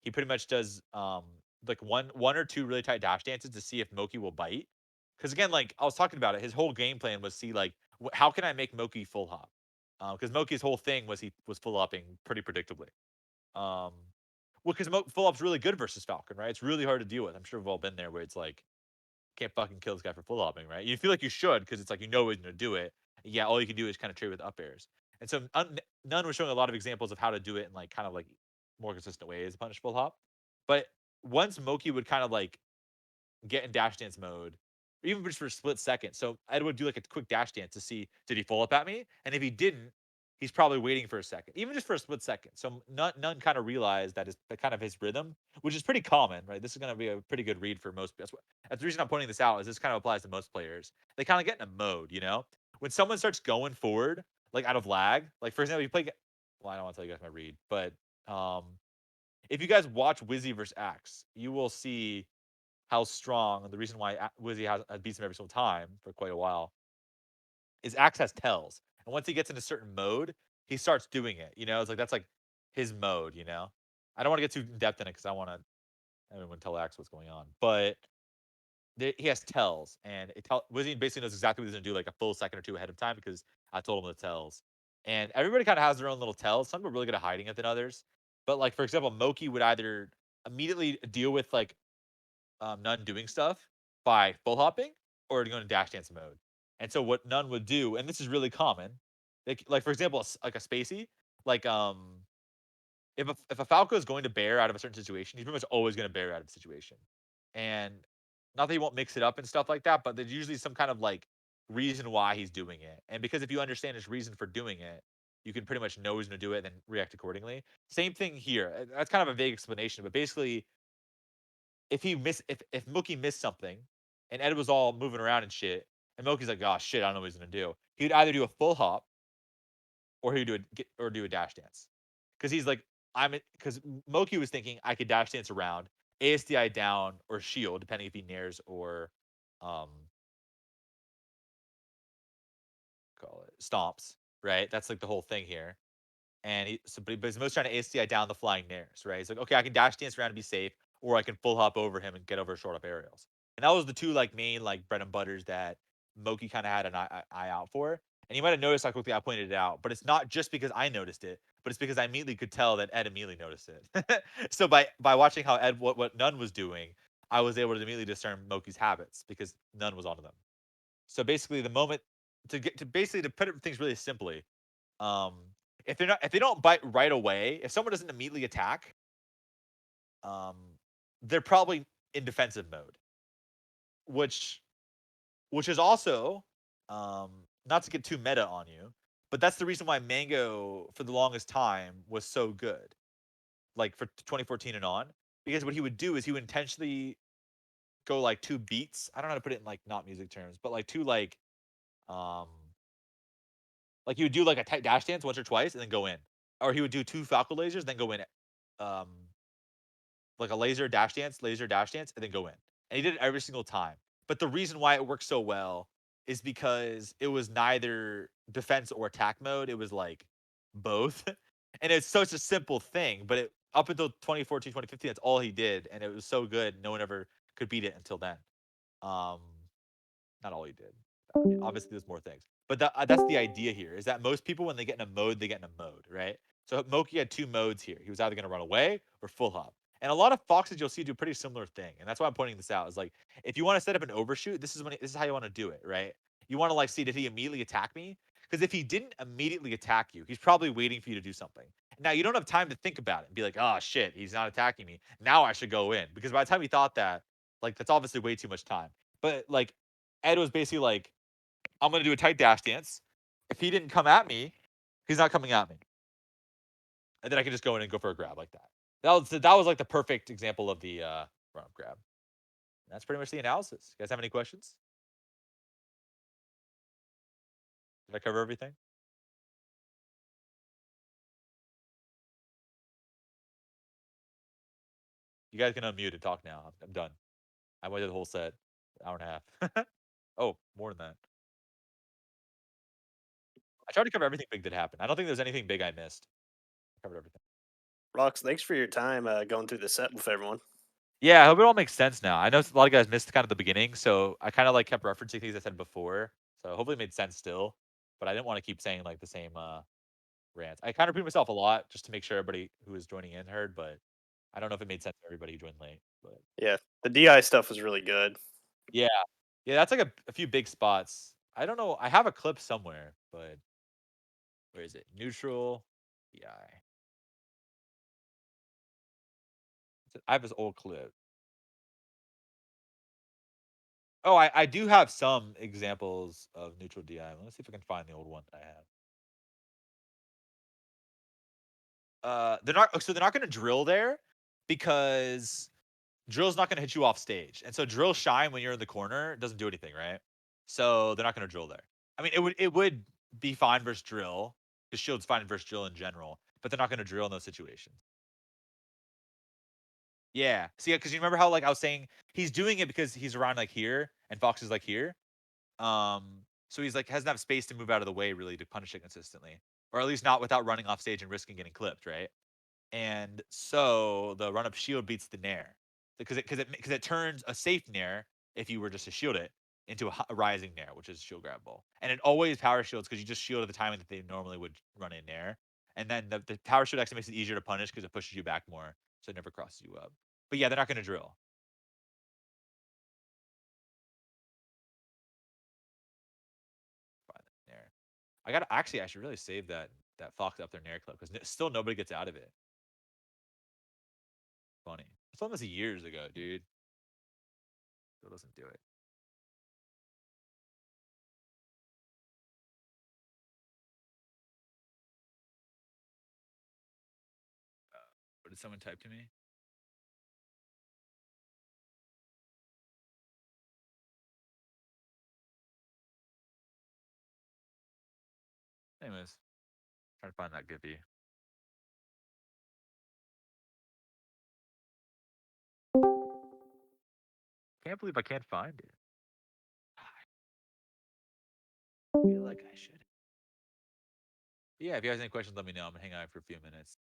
he pretty much does like one or two really tight dash dances to see if Moky will bite. Because again, like I was talking about it, his whole game plan was see like how can I make Moky full hop? Because Moky's whole thing was he was full hopping pretty predictably. Um, well, because full hop's really good versus Falcon, right? It's really hard to deal with. I'm sure we've all been there where it's like can't fucking kill this guy for full hopping, right? You feel like you should because it's like you know he's gonna do it. Yeah, all you can do is kind of trade with up airs. And so N0ne was showing a lot of examples of how to do it in like kind of like more consistent ways to punish full hop. But once Moky would kind of like get in dash dance mode, even just for a split second. So Ed would do like a quick dash dance to see did he fall up at me, and if he didn't, he's probably waiting for a second, even just for a split second. So none kind of realized that is kind of his rhythm, which is pretty common, right? This is going to be a pretty good read for most. That's the reason I'm pointing this out. Is this kind of applies to most players? They kind of get in a mode, when someone starts going forward, like out of lag. Like for example, you play. Well, I don't want to tell you guys my read, but um, if you guys watch Wizzy versus Axe, you will see how strong the reason why Wizzy has beats him every single time for quite a while is Axe has tells, and once he gets into a certain mode, he starts doing it. It's like that's like his mode. I don't want to get too in depth in it because I want to everyone tell Axe what's going on, but he has tells, and Wizzy basically knows exactly what he's gonna do like a full second or two ahead of time because I told him the tells. And everybody kind of has their own little tells. Some people are really good at hiding it than others. But like for example, Moky would either immediately deal with like N0ne doing stuff by full hopping or to go into dash dance mode. And so what N0ne would do, and this is really common, like for example, like a spacey, like if a Falco is going to bear out of a certain situation, he's pretty much always going to bear out of the situation. And not that he won't mix it up and stuff like that, but there's usually some kind of like reason why he's doing it. And because if you understand his reason for doing it, you can pretty much know he's going to do it and then react accordingly. Same thing here. That's kind of a vague explanation, but basically, if Mookie missed something, and Ed was all moving around and shit, and Mookie's like, "Oh shit, I don't know what he's gonna do." He'd either do a full hop or he'd do a dash dance, because he's like, because Moki was thinking I could dash dance around, ASDI down or shield depending if he nairs or um call it stomps, right? That's like the whole thing here. And but he's most trying to ASDI down the flying nairs, right? He's like, okay, I can dash dance around and be safe, or I can full hop over him and get over short up aerials. And that was the two like main like bread and butters that Moki kind of had an eye out for. And you might have noticed how quickly I pointed it out, but it's not just because I noticed it, but it's because I immediately could tell that Ed immediately noticed it. So by watching how Ed what N0ne was doing, I was able to immediately discern Moki's habits because N0ne was onto them. So basically, the moment to put things really simply, um, if they don't bite right away, if someone doesn't immediately attack, um, they're probably in defensive mode, which which is also um, not to get too meta on you, but that's the reason why Mango for the longest time was so good, like for 2014 and on, because what he would do is he would intentionally go like two beats. I don't know how to put it in like not music terms, but like two um like he would do like a tight dash dance once or twice and then go in, or he would do two Falco lasers then go in, um like a laser dash dance, and then go in. And he did it every single time. But the reason why it worked so well is because it was neither defense or attack mode. It was like both. And it's such a simple thing, but up until 2014, 2015, that's all he did. And it was so good. No one ever could beat it until then. Um, Not all he did. Obviously, there's more things, but that's the idea here. Is that most people when they get in a mode, they get in a mode, right? So Moki had two modes here. He was either going to run away or full hop. And a lot of foxes you'll see do a pretty similar thing, and that's why I'm pointing this out. Is like if you want to set up an overshoot, this is how you want to do it, right? You want to like see did he immediately attack me? Because if he didn't immediately attack you, he's probably waiting for you to do something. Now you don't have time to think about it and be like, oh shit, he's not attacking me. Now I should go in because by the time he thought that, like that's obviously way too much time. But like Ed was basically like, I'm gonna do a tight dash dance. If he didn't come at me, he's not coming at me. And then I can just go in and go for a grab like that. That was like the perfect example of the run up grab. And that's pretty much the analysis. You guys have any questions? Did I cover everything? You guys can unmute and talk now. I'm done. I went through the whole set, hour and a half. Oh, more than that. I tried to cover everything big that happened. I don't think there's anything big I missed. I covered everything. Rox, thanks for your time going through the set with everyone. Yeah, I hope it all makes sense now. I know a lot of guys missed kind of the beginning, so I kind of like kept referencing things I said before. So hopefully it made sense still. But I didn't want to keep saying like the same rants. I kind of repeat myself a lot just to make sure everybody who was joining in heard, but I don't know if it made sense to everybody who joined late. But Yeah, the DI stuff was really good. yeah, yeah, that's like a few big spots. I don't know. I have a clip somewhere, but where is it? Neutral, DI. I have this old clip. Oh, I do have some examples of neutral DI. Let me see if I can find the old one that I have. They're not gonna drill there because drill's not gonna hit you off stage, and so drill shine when you're in the corner doesn't do anything, right? So they're not gonna drill there. I mean, it would be fine versus drill because shield's fine versus drill in general, but they're not gonna drill in those situations. Yeah. See, because you remember how like I was saying he's doing it because he's around like here and Fox is like here. So he's like hasn't enough space to move out of the way really to punish it consistently, or at least not without running off stage and risking getting clipped, right? And so the run up shield beats the nair because it turns a safe nair if you were just to shield it into a rising nair, which is shield grabbable, and it always power shields because you just shield at the timing that they normally would run in nair, and then the power shield actually makes it easier to punish because it pushes you back more, so it never crosses you up. But yeah, they're not going to drill. Fine, nair. I should really save that Fox up their nair clip because still nobody gets out of it. Funny. It's almost years ago, dude. Still doesn't do it. What did someone type to me? Anyways, trying to find that Giphy. Can't believe I can't find it. I feel like I should. Yeah, if you guys have any questions, let me know. I'm gonna hang out for a few minutes.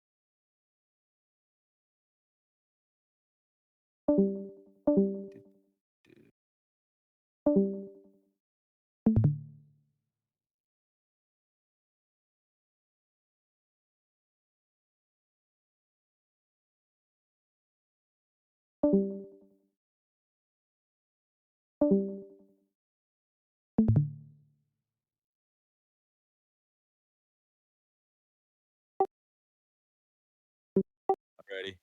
Alrighty.